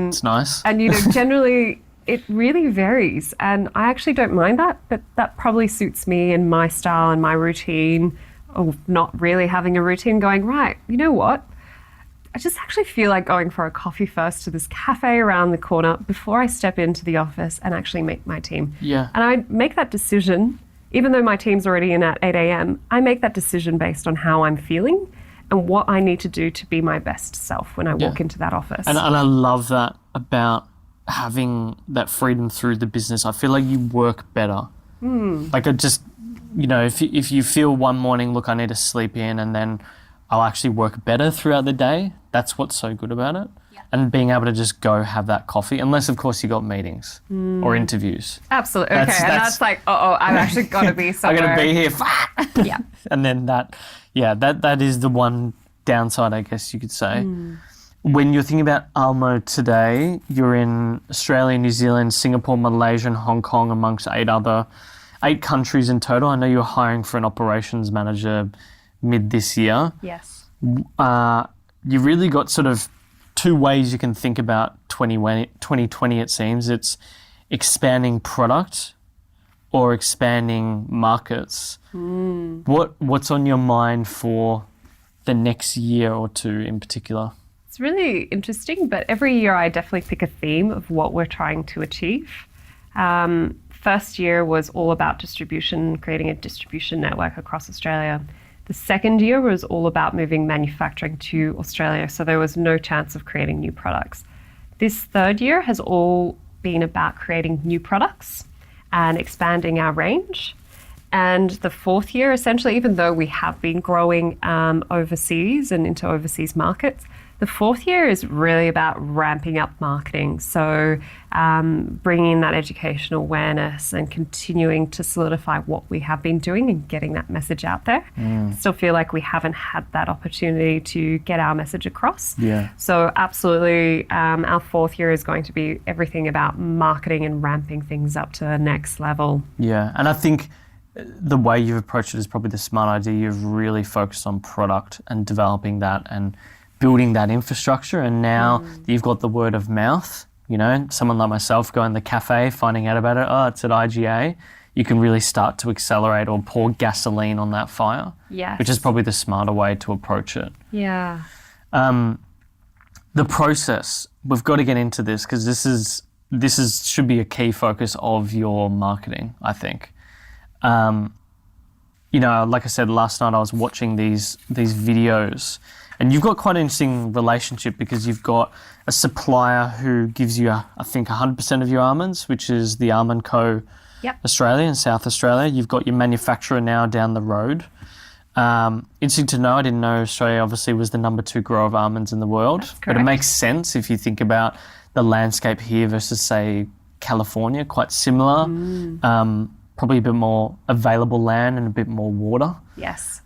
it's nice. And, generally it really varies. And I actually don't mind that, but that probably suits me and my style and my routine, or not really having a routine, going, right, you know what? I just actually feel like going for a coffee first to this cafe around the corner before I step into the office and actually meet my team. Yeah. And I make that decision, even though my team's already in at 8 a.m., I make that decision based on how I'm feeling and what I need to do to be my best self when I walk into that office. And I love that about having that freedom through the business. I feel like you work better. Like I just, if you feel one morning, look, I need to sleep in, and then I'll actually work better throughout the day. That's what's so good about it. Yeah. And being able to just go have that coffee, unless of course you got meetings or interviews. Absolutely. Okay. And that's like, I've actually got to be somewhere. I got to be here. Yeah. And then that is the one downside, I guess you could say. When you're thinking about Almo today, you're in Australia, New Zealand, Singapore, Malaysia, and Hong Kong, amongst 8 countries in total. I know you're hiring for an operations manager mid this year. Yes. You really got sort of 2 ways you can think about 2020, it seems. It's expanding product or expanding markets. What's on your mind for the next year or 2 in particular? It's really interesting, but every year I definitely pick a theme of what we're trying to achieve. First year was all about distribution, creating a distribution network across Australia. The second year was all about moving manufacturing to Australia, so there was no chance of creating new products. This third year has all been about creating new products and expanding our range. And the fourth year, essentially, even though we have been growing overseas and into overseas markets, the fourth year is really about ramping up marketing. So bringing that educational awareness and continuing to solidify what we have been doing and getting that message out there. Still feel like we haven't had that opportunity to get our message across. Yeah. So absolutely, our fourth year is going to be everything about marketing and ramping things up to the next level. Yeah, and I think the way you've approached it is probably the smart idea. You've really focused on product and developing that and building that infrastructure, and now you've got the word of mouth, someone like myself going to the cafe, finding out about it, it's at IGA, you can really start to accelerate or pour gasoline on that fire, which is probably the smarter way to approach it. Yeah. The process, we've got to get into this because this is should be a key focus of your marketing, I think. Like I said, last night I was watching these videos, and you've got quite an interesting relationship because you've got a supplier who gives you, I think, 100% of your almonds, which is the Almond Co. Australia and South Australia. You've got your manufacturer now down the road. Interesting to know. I didn't know Australia obviously was the number 2 grower of almonds in the world. But it makes sense if you think about the landscape here versus, say, California, quite similar. Probably a bit more available land and a bit more water. Yes.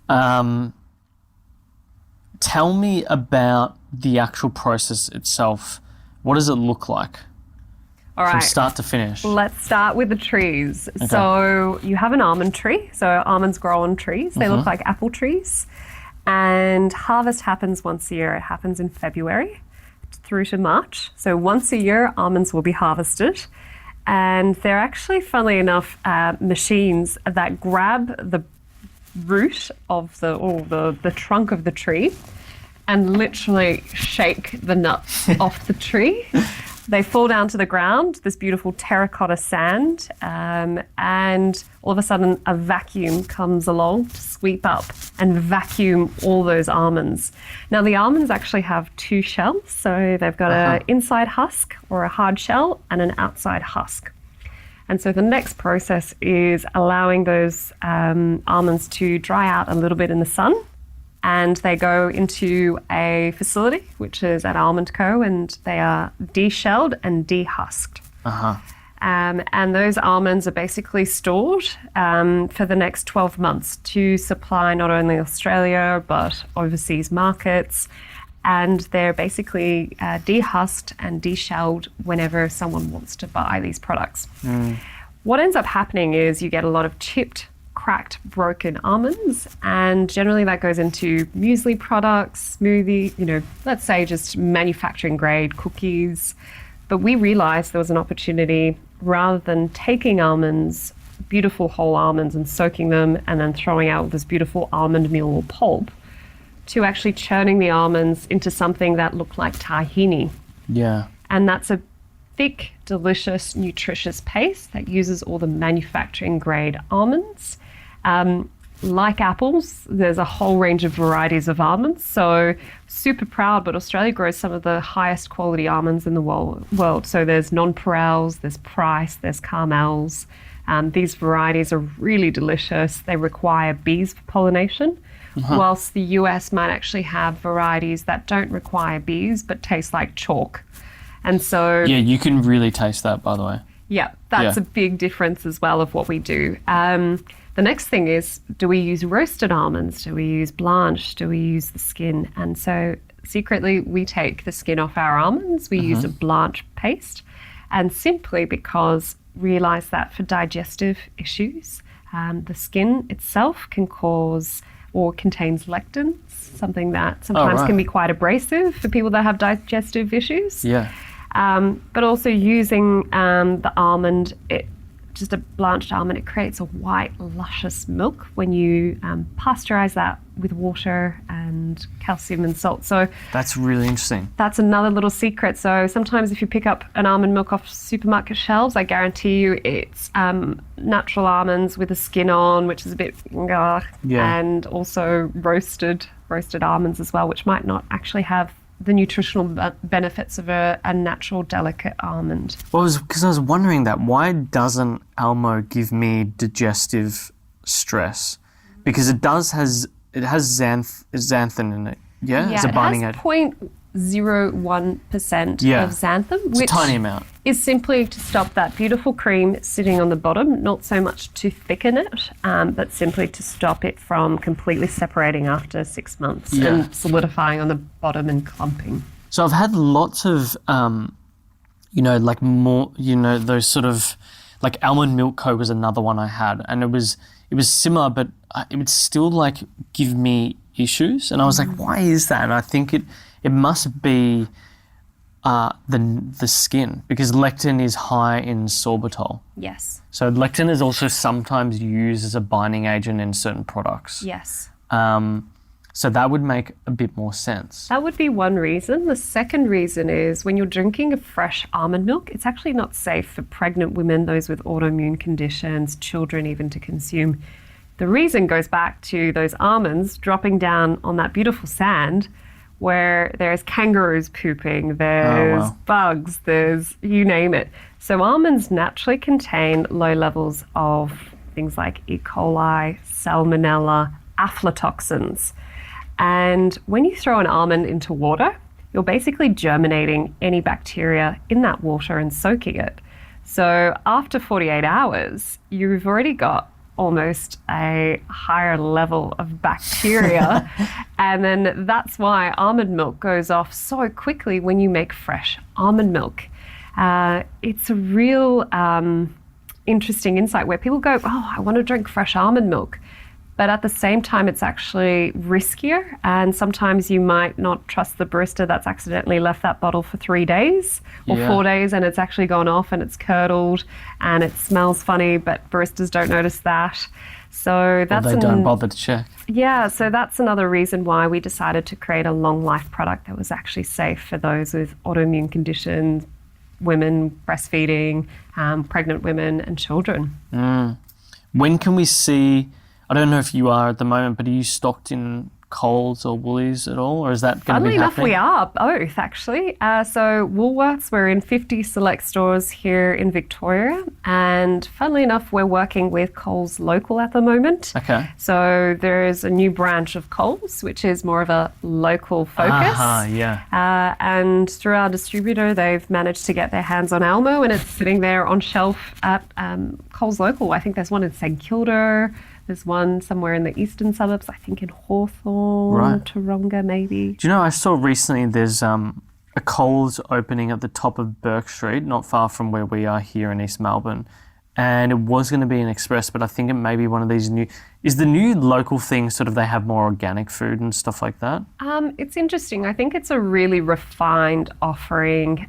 Tell me about the actual process itself. What does it look like? All right. From start to finish. Let's start with the trees. Okay. So you have an almond tree. So almonds grow on trees. They look like apple trees. And harvest happens once a year. It happens in February through to March. So once a year, almonds will be harvested. And they're actually, funnily enough, machines that grab the root of the trunk of the tree and literally shake the nuts off the tree. They fall down to the ground, this beautiful terracotta sand, and all of a sudden a vacuum comes along to sweep up and vacuum all those almonds. Now the almonds actually have two shells, so they've got an inside husk or a hard shell and an outside husk. And so the next process is allowing those almonds to dry out a little bit in the sun. And they go into a facility, which is at Almond, and they are de-shelled and de-husked. And those almonds are basically stored for the next 12 months to supply not only Australia, but overseas markets. And they're basically de-husked and de-shelled whenever someone wants to buy these products. What ends up happening is you get a lot of chipped, cracked, broken almonds, and generally that goes into muesli products, smoothie, let's say just manufacturing grade cookies. But we realized there was an opportunity, rather than taking almonds, beautiful whole almonds, and soaking them and then throwing out this beautiful almond meal or pulp, to actually churning the almonds into something that looked like tahini. Yeah. And that's a thick, delicious, nutritious paste that uses all the manufacturing grade almonds. Like apples, there's a whole range of varieties of almonds. So super proud, but Australia grows some of the highest quality almonds in the world. So there's nonpareils, there's Price, there's Carmels. These varieties are really delicious. They require bees for pollination, whilst the US might actually have varieties that don't require bees but taste like chalk. And so... Yeah, you can really taste that, by the way. Yeah, that's a big difference as well of what we do. The next thing is, do we use roasted almonds? Do we use blanched? Do we use the skin? And so secretly, we take the skin off our almonds. We use a blanch paste. And simply because realize that for digestive issues, the skin itself can cause or contains lectins, something that sometimes can be quite abrasive for people that have digestive issues. Yeah. But also using the almond, just a blanched almond, it creates a white, luscious milk when you pasteurize that with water and calcium and salt. So that's really interesting. That's another little secret. So sometimes if you pick up an almond milk off supermarket shelves, I guarantee you it's natural almonds with the skin on, which is a bit and also roasted almonds as well, which might not actually have the nutritional benefits of a natural, delicate almond. Well, because I was wondering that. Why doesn't Almo give me digestive stress? Because it has xanthan in it. Yeah, as a binding agent. 0.01% of xanthan, which a tiny amount. Is simply to stop that beautiful cream sitting on the bottom, not so much to thicken it, but simply to stop it from completely separating after 6 months and solidifying on the bottom and clumping. So I've had lots of, those sort of, like almond milk co was another one I had, and it was similar, but it would still give me issues, and I was like, why is that? And I think it must be the skin, because lectin is high in sorbitol. Yes. So lectin is also sometimes used as a binding agent in certain products. Yes. So that would make a bit more sense. That would be one reason. The second reason is when you're drinking a fresh almond milk, it's actually not safe for pregnant women, those with autoimmune conditions, children even to consume. The reason goes back to those almonds dropping down on that beautiful sand where there's kangaroos pooping, there's bugs, there's you name it. So almonds naturally contain low levels of things like E. coli, salmonella, aflatoxins. And when you throw an almond into water, you're basically germinating any bacteria in that water and soaking it. So after 48 hours, you've already got almost a higher level of bacteria. And then that's why almond milk goes off so quickly when you make fresh almond milk. It's a real interesting insight where people go, oh, I want to drink fresh almond milk. But at the same time, it's actually riskier. And sometimes you might not trust the barista that's accidentally left that bottle for 3 days or 4 days, and it's actually gone off and it's curdled and it smells funny, but baristas don't notice that. So that's they don't bother to check. Yeah, so that's another reason why we decided to create a long life product that was actually safe for those with autoimmune conditions, women breastfeeding, pregnant women and children. When can we see, I don't know if you are at the moment, but are you stocked in Coles or Woolies at all, or is that going to be happening? Funnily enough, we are both actually. So Woolworths, we're in 50 select stores here in Victoria, and funnily enough, we're working with Coles Local at the moment. Okay. So there is a new branch of Coles, which is more of a local focus. Yeah. And through our distributor, they've managed to get their hands on Almo, and it's sitting there on shelf at Coles Local. I think there's one in St Kilda. There's one somewhere in the eastern suburbs, I think in Hawthorne, Taronga maybe. Do you know, I saw recently there's a Coles opening at the top of Burke Street, not far from where we are here in East Melbourne. And it was going to be an express, but I think it may be one of these new... Is the new local thing sort of they have more organic food and stuff like that? It's interesting. I think it's a really refined offering,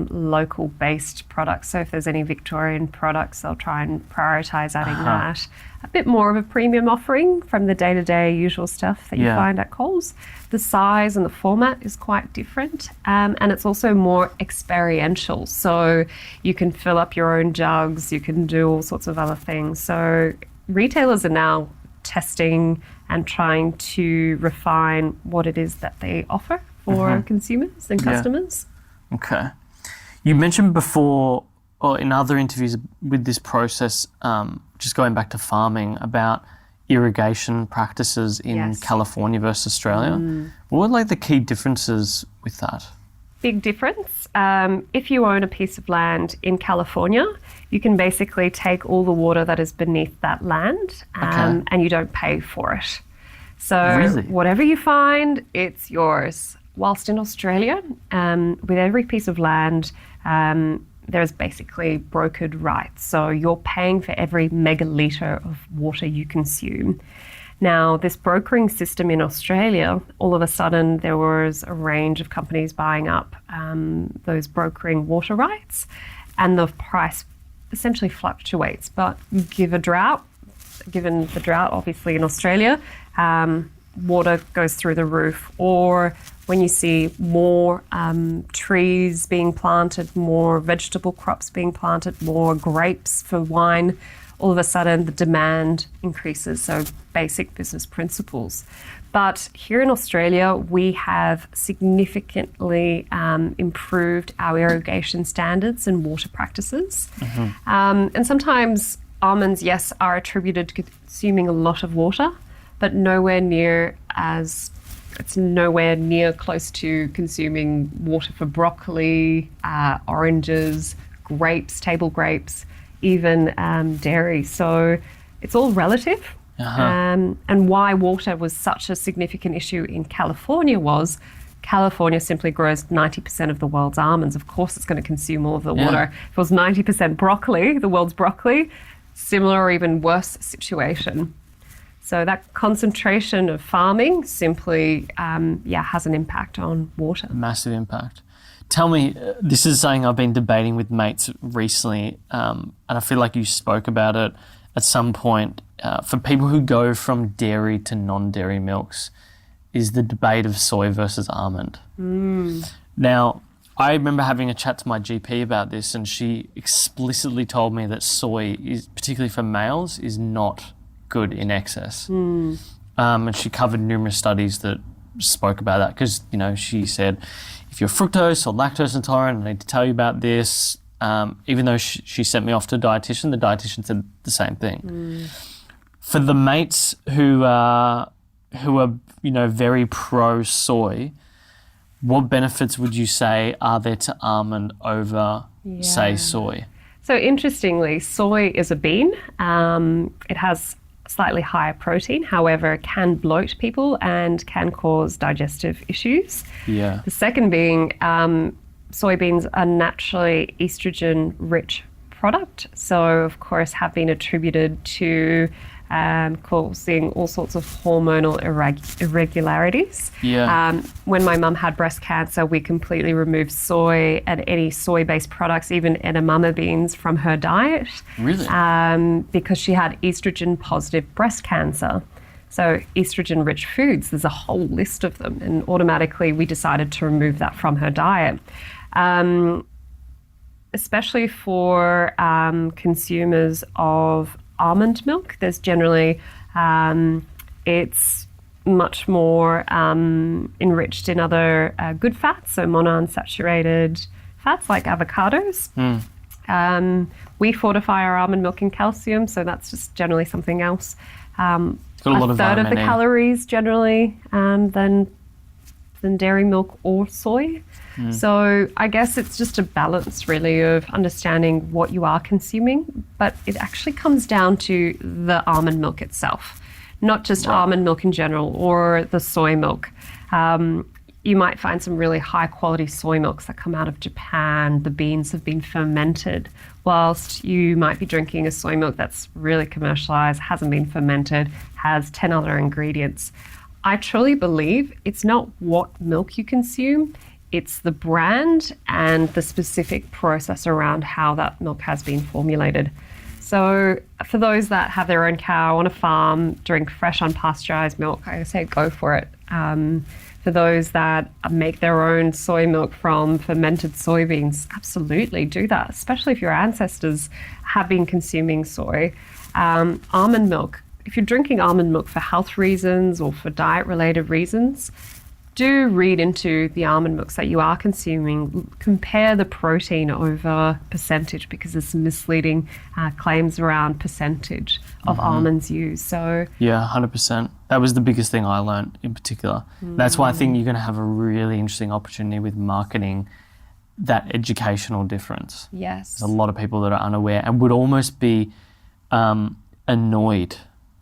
local-based products. So if there's any Victorian products, they'll try and prioritise adding that. A bit more of a premium offering from the day-to-day usual stuff that you find at Coles. The size and the format is quite different, and it's also more experiential. So you can fill up your own jugs, you can do all sorts of other things. So retailers are now testing and trying to refine what it is that they offer for consumers and customers. Okay. You mentioned before, or in other interviews with this process, just going back to farming, about irrigation practices in California versus Australia. What were like the key differences with that? Big difference. If you own a piece of land in California, you can basically take all the water that is beneath that land and you don't pay for it. So whatever you find, it's yours. Whilst in Australia, with every piece of land, there's basically brokered rights. So you're paying for every megalitre of water you consume. Now, this brokering system in Australia, all of a sudden there was a range of companies buying up those brokering water rights, and the price essentially fluctuates. But given the drought obviously in Australia, water goes through the roof. Or when you see more trees being planted, more vegetable crops being planted, more grapes for wine, all of a sudden the demand increases. So basic business principles. But here in Australia, we have significantly improved our irrigation standards and water practices. And sometimes almonds, yes, are attributed to consuming a lot of water, but it's nowhere near close to consuming water for broccoli, oranges, grapes, table grapes, even dairy. So it's all relative. And why water was such a significant issue in California was California simply grows 90% of the world's almonds. Of course, it's going to consume all of the water. If it was 90% broccoli, the world's broccoli, similar or even worse situation. So that concentration of farming simply, has an impact on water. Massive impact. Tell me, this is something I've been debating with mates recently, and I feel like you spoke about it at some point. For people who go from dairy to non-dairy milks, is the debate of soy versus almond. Now, I remember having a chat to my GP about this, and she explicitly told me that soy, is, particularly for males, is not good in excess. And she covered numerous studies that spoke about that because, she said, if you're fructose or lactose intolerant, I need to tell you about this. Even though she sent me off to a dietitian, the dietitian said the same thing. For the mates who are very pro soy, what benefits would you say are there to almond over, say, soy? So interestingly, soy is a bean. It has slightly higher protein, however, can bloat people and can cause digestive issues. The second being, soybeans are naturally estrogen-rich product, so of course have been attributed to and causing all sorts of hormonal irregularities. Yeah. When my mum had breast cancer, we completely removed soy and any soy-based products, even edamame beans, from her diet. Really? Because she had estrogen-positive breast cancer. So estrogen-rich foods, there's a whole list of them, and automatically we decided to remove that from her diet. Especially for consumers of almond milk, there's generally, it's much more enriched in other good fats, so monounsaturated fats like avocados. We fortify our almond milk in calcium, so that's just generally something else. It's got a lot of third of the vitamin E. calories generally than dairy milk or soy. So I guess it's just a balance really of understanding what you are consuming, but it actually comes down to the almond milk itself, not just almond milk in general or the soy milk. You might find some really high quality soy milks that come out of Japan. The beans have been fermented, whilst you might be drinking a soy milk that's really commercialized, hasn't been fermented, has 10 other ingredients. I truly believe it's not what milk you consume, it's the brand and the specific process around how that milk has been formulated. So for those that have their own cow on a farm, drink fresh unpasteurized milk, I say go for it. For those that make their own soy milk from fermented soybeans, absolutely do that, especially if your ancestors have been consuming soy. Almond milk, if you're drinking almond milk for health reasons or for diet-related reasons, do read into the almond milks that you are consuming. Compare the protein over percentage, because there's some misleading claims around percentage of almonds used. So yeah, 100%. That was the biggest thing I learned in particular. That's why I think you're going to have a really interesting opportunity with marketing that educational difference. yes. There's a lot of people that are unaware and would almost be annoyed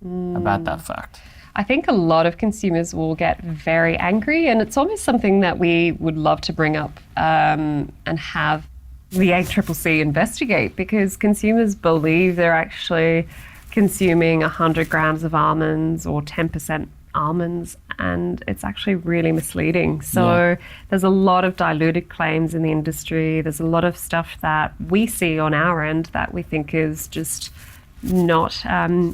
about that fact. I think a lot of consumers will get very angry, and it's almost something that we would love to bring up and have the ACCC investigate, because consumers believe they're actually consuming 100 grams of almonds or 10% almonds, and it's actually really misleading. So there's a lot of diluted claims in the industry. There's a lot of stuff that we see on our end that we think is just not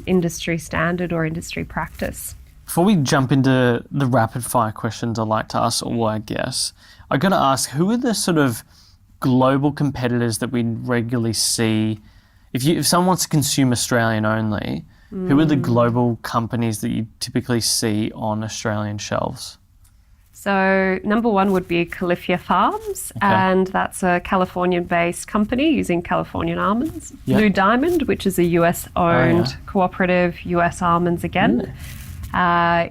industry standard or industry practice. Before we jump into the rapid fire questions I like to ask all our guests, I got to ask, who are the sort of global competitors that we regularly see? If someone wants to consume Australian only, who are the global companies that you typically see on Australian shelves? So number one would be Califia Farms, and that's a Californian-based company using Californian almonds. Yep. Blue Diamond, which is a US-owned cooperative, US almonds again.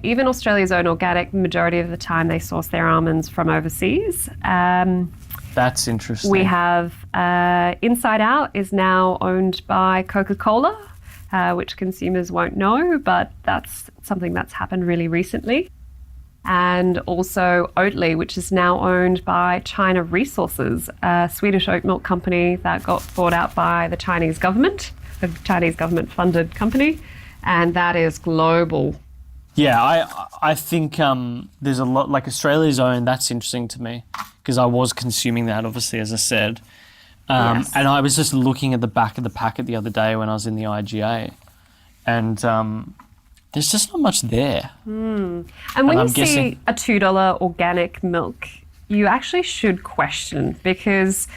Even Australia's own organic, majority of the time they source their almonds from overseas. That's interesting. We have Inside Out is now owned by Coca-Cola, which consumers won't know, but that's something that's happened really recently. And also Oatly, which is now owned by China Resources, a Swedish oat milk company that got bought out by the Chinese government, a Chinese government-funded company, and that is global. Yeah, I think there's a lot, like Australia's own, that's interesting to me, because I was consuming that, obviously, as I said. Yes. And I was just looking at the back of the packet the other day when I was in the IGA, and there's just not much there. And when I'm you guessing- see a $2 organic milk, you actually should question, because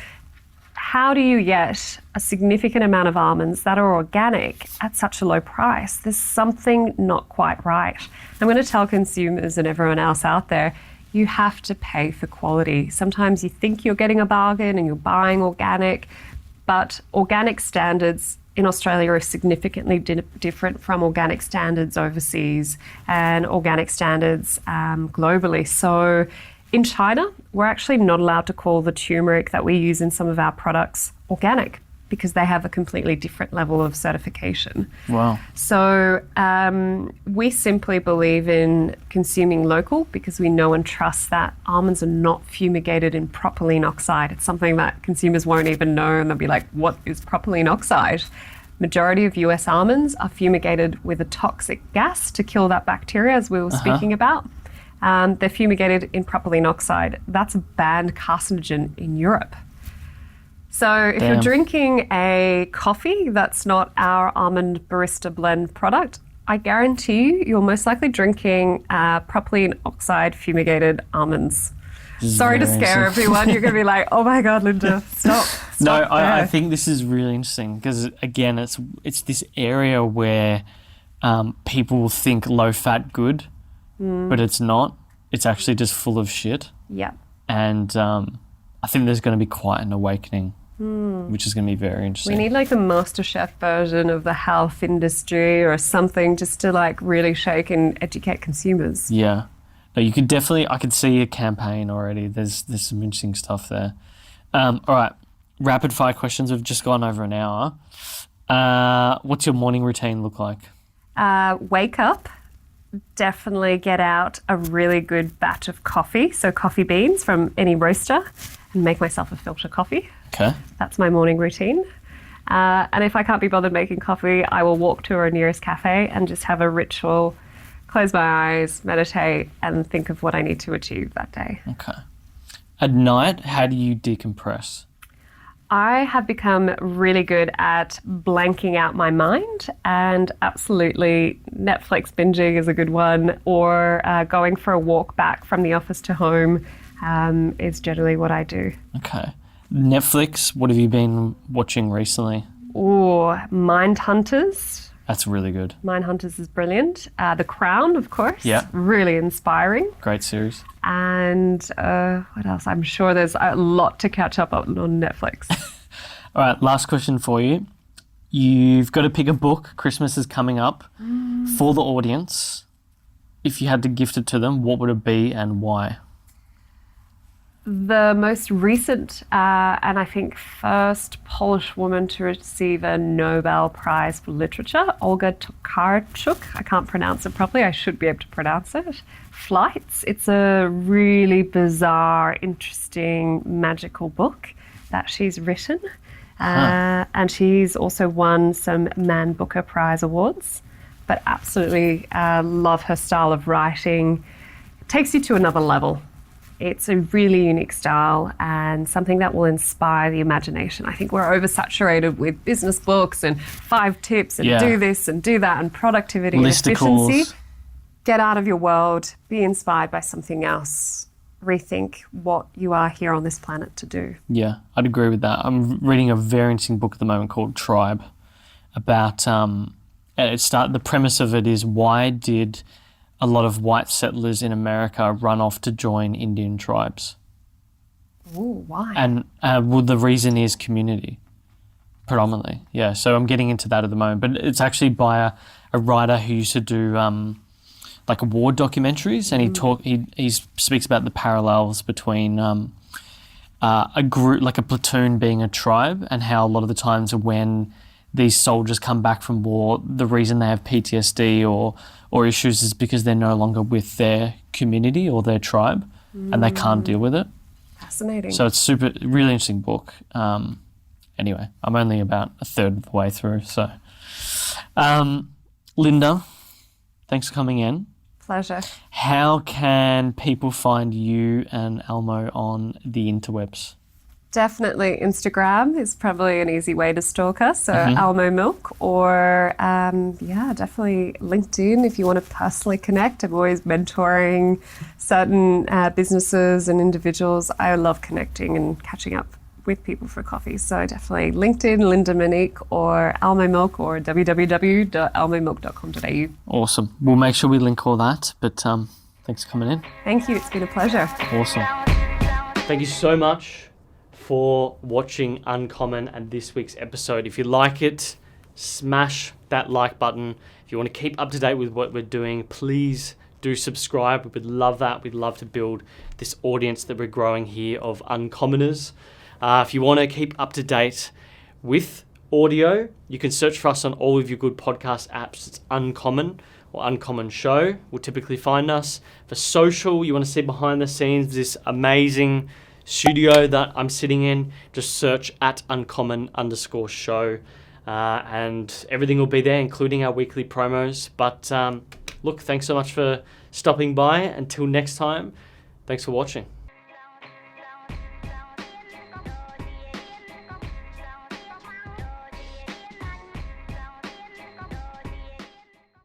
how do you get a significant amount of almonds that are organic at such a low price? There's something not quite right. I'm going to tell consumers and everyone else out there, you have to pay for quality. Sometimes you think you're getting a bargain and you're buying organic, but organic standards in Australia are significantly different from organic standards overseas and organic standards globally. So in China, we're actually not allowed to call the turmeric that we use in some of our products organic, because they have a completely different level of certification. Wow. So we simply believe in consuming local, because we know and trust that almonds are not fumigated in propylene oxide. It's something that consumers won't even know, and they'll be like, what is propylene oxide? Majority of US almonds are fumigated with a toxic gas to kill that bacteria, as we were speaking about. They're fumigated in propylene oxide. That's a banned carcinogen in Europe. So if you're drinking a coffee that's not our almond barista blend product, I guarantee you're most likely drinking propylene oxide fumigated almonds. Sorry to scare everyone. You're going to be like, oh my God, Linda, stop. No, I think this is really interesting because, again, it's this area where people will think low-fat good, but it's not. It's actually just full of shit. Yeah. And I think there's going to be quite an awakening, which is going to be very interesting. We need like a MasterChef version of the health industry or something just to like really shake and educate consumers. Yeah. No, you could definitely, I could see a campaign already. There's some interesting stuff there. All right. Rapid fire questions. We've just gone over an hour. What's your morning routine look like? Wake up. Definitely get out a really good batch of coffee, so coffee beans from any roaster, and make myself a filter coffee. Okay. That's my morning routine. And if I can't be bothered making coffee, I will walk to our nearest cafe and just have a ritual, close my eyes, meditate, and think of what I need to achieve that day. Okay. At night, how do you decompress? I have become really good at blanking out my mind, and absolutely Netflix binging is a good one, or going for a walk back from the office to home is generally what I do. Okay. Netflix, what have you been watching recently? Oh, Mindhunters. That's really good. Mindhunters is brilliant. The Crown, of course. Yeah. Really inspiring. Great series. And what else? I'm sure there's a lot to catch up on Netflix. All right, last question for you. You've got to pick a book. Christmas is coming up. For the audience, if you had to gift it to them, what would it be and why? The most recent and I think first Polish woman to receive a Nobel Prize for Literature, Olga Tokarczuk. I can't pronounce it properly. I should be able to pronounce it. Flights. It's a really bizarre, interesting, magical book that she's written. And she's also won some Man Booker Prize awards. But absolutely love her style of writing. It takes you to another level. It's a really unique style and something that will inspire the imagination. I think we're oversaturated with business books and 5 tips and do this and do that and productivity and efficiency. Get out of your world, be inspired by something else, rethink what you are here on this planet to do. Yeah, I'd agree with that. I'm reading a very interesting book at the moment called Tribe about, the premise of it is, why did a lot of white settlers in America run off to join Indian tribes? Ooh, why? And well, the reason is community, predominantly. Yeah, so I'm getting into that at the moment. But it's actually by a writer who used to do like war documentaries, and he speaks about the parallels between a group, like a platoon being a tribe, and how a lot of the times when these soldiers come back from war, the reason they have PTSD or issues is because they're no longer with their community or their tribe, and they can't deal with it. Fascinating. So it's really interesting book. Anyway, I'm only about a third of the way through. So, Linda, thanks for coming in. Pleasure. How can people find you and Almo on the interwebs? Definitely Instagram is probably an easy way to stalk us, so Almo Milk, or definitely LinkedIn if you want to personally connect. I'm always mentoring certain businesses and individuals. I love connecting and catching up with people for coffee, so definitely LinkedIn, Linda Monique, or Almo Milk, or www.almomilk.com.au. Awesome. We'll make sure we link all that, but thanks for coming in. Thank you, it's been a pleasure. Awesome. Thank you so much for watching Uncommon and this week's episode. If you like it, smash that like button. If you want to keep up to date with what we're doing, please do subscribe. We would love that. We'd love to build this audience that we're growing here of Uncommoners. If you want to keep up to date with audio, you can search for us on all of your good podcast apps. It's Uncommon or Uncommon Show. We'll typically find us. For social, you want to see behind the scenes this amazing studio that I'm sitting in, just search at uncommon_show. and everything will be there, including our weekly promos. But look, thanks so much for stopping by. Until next time, thanks for watching.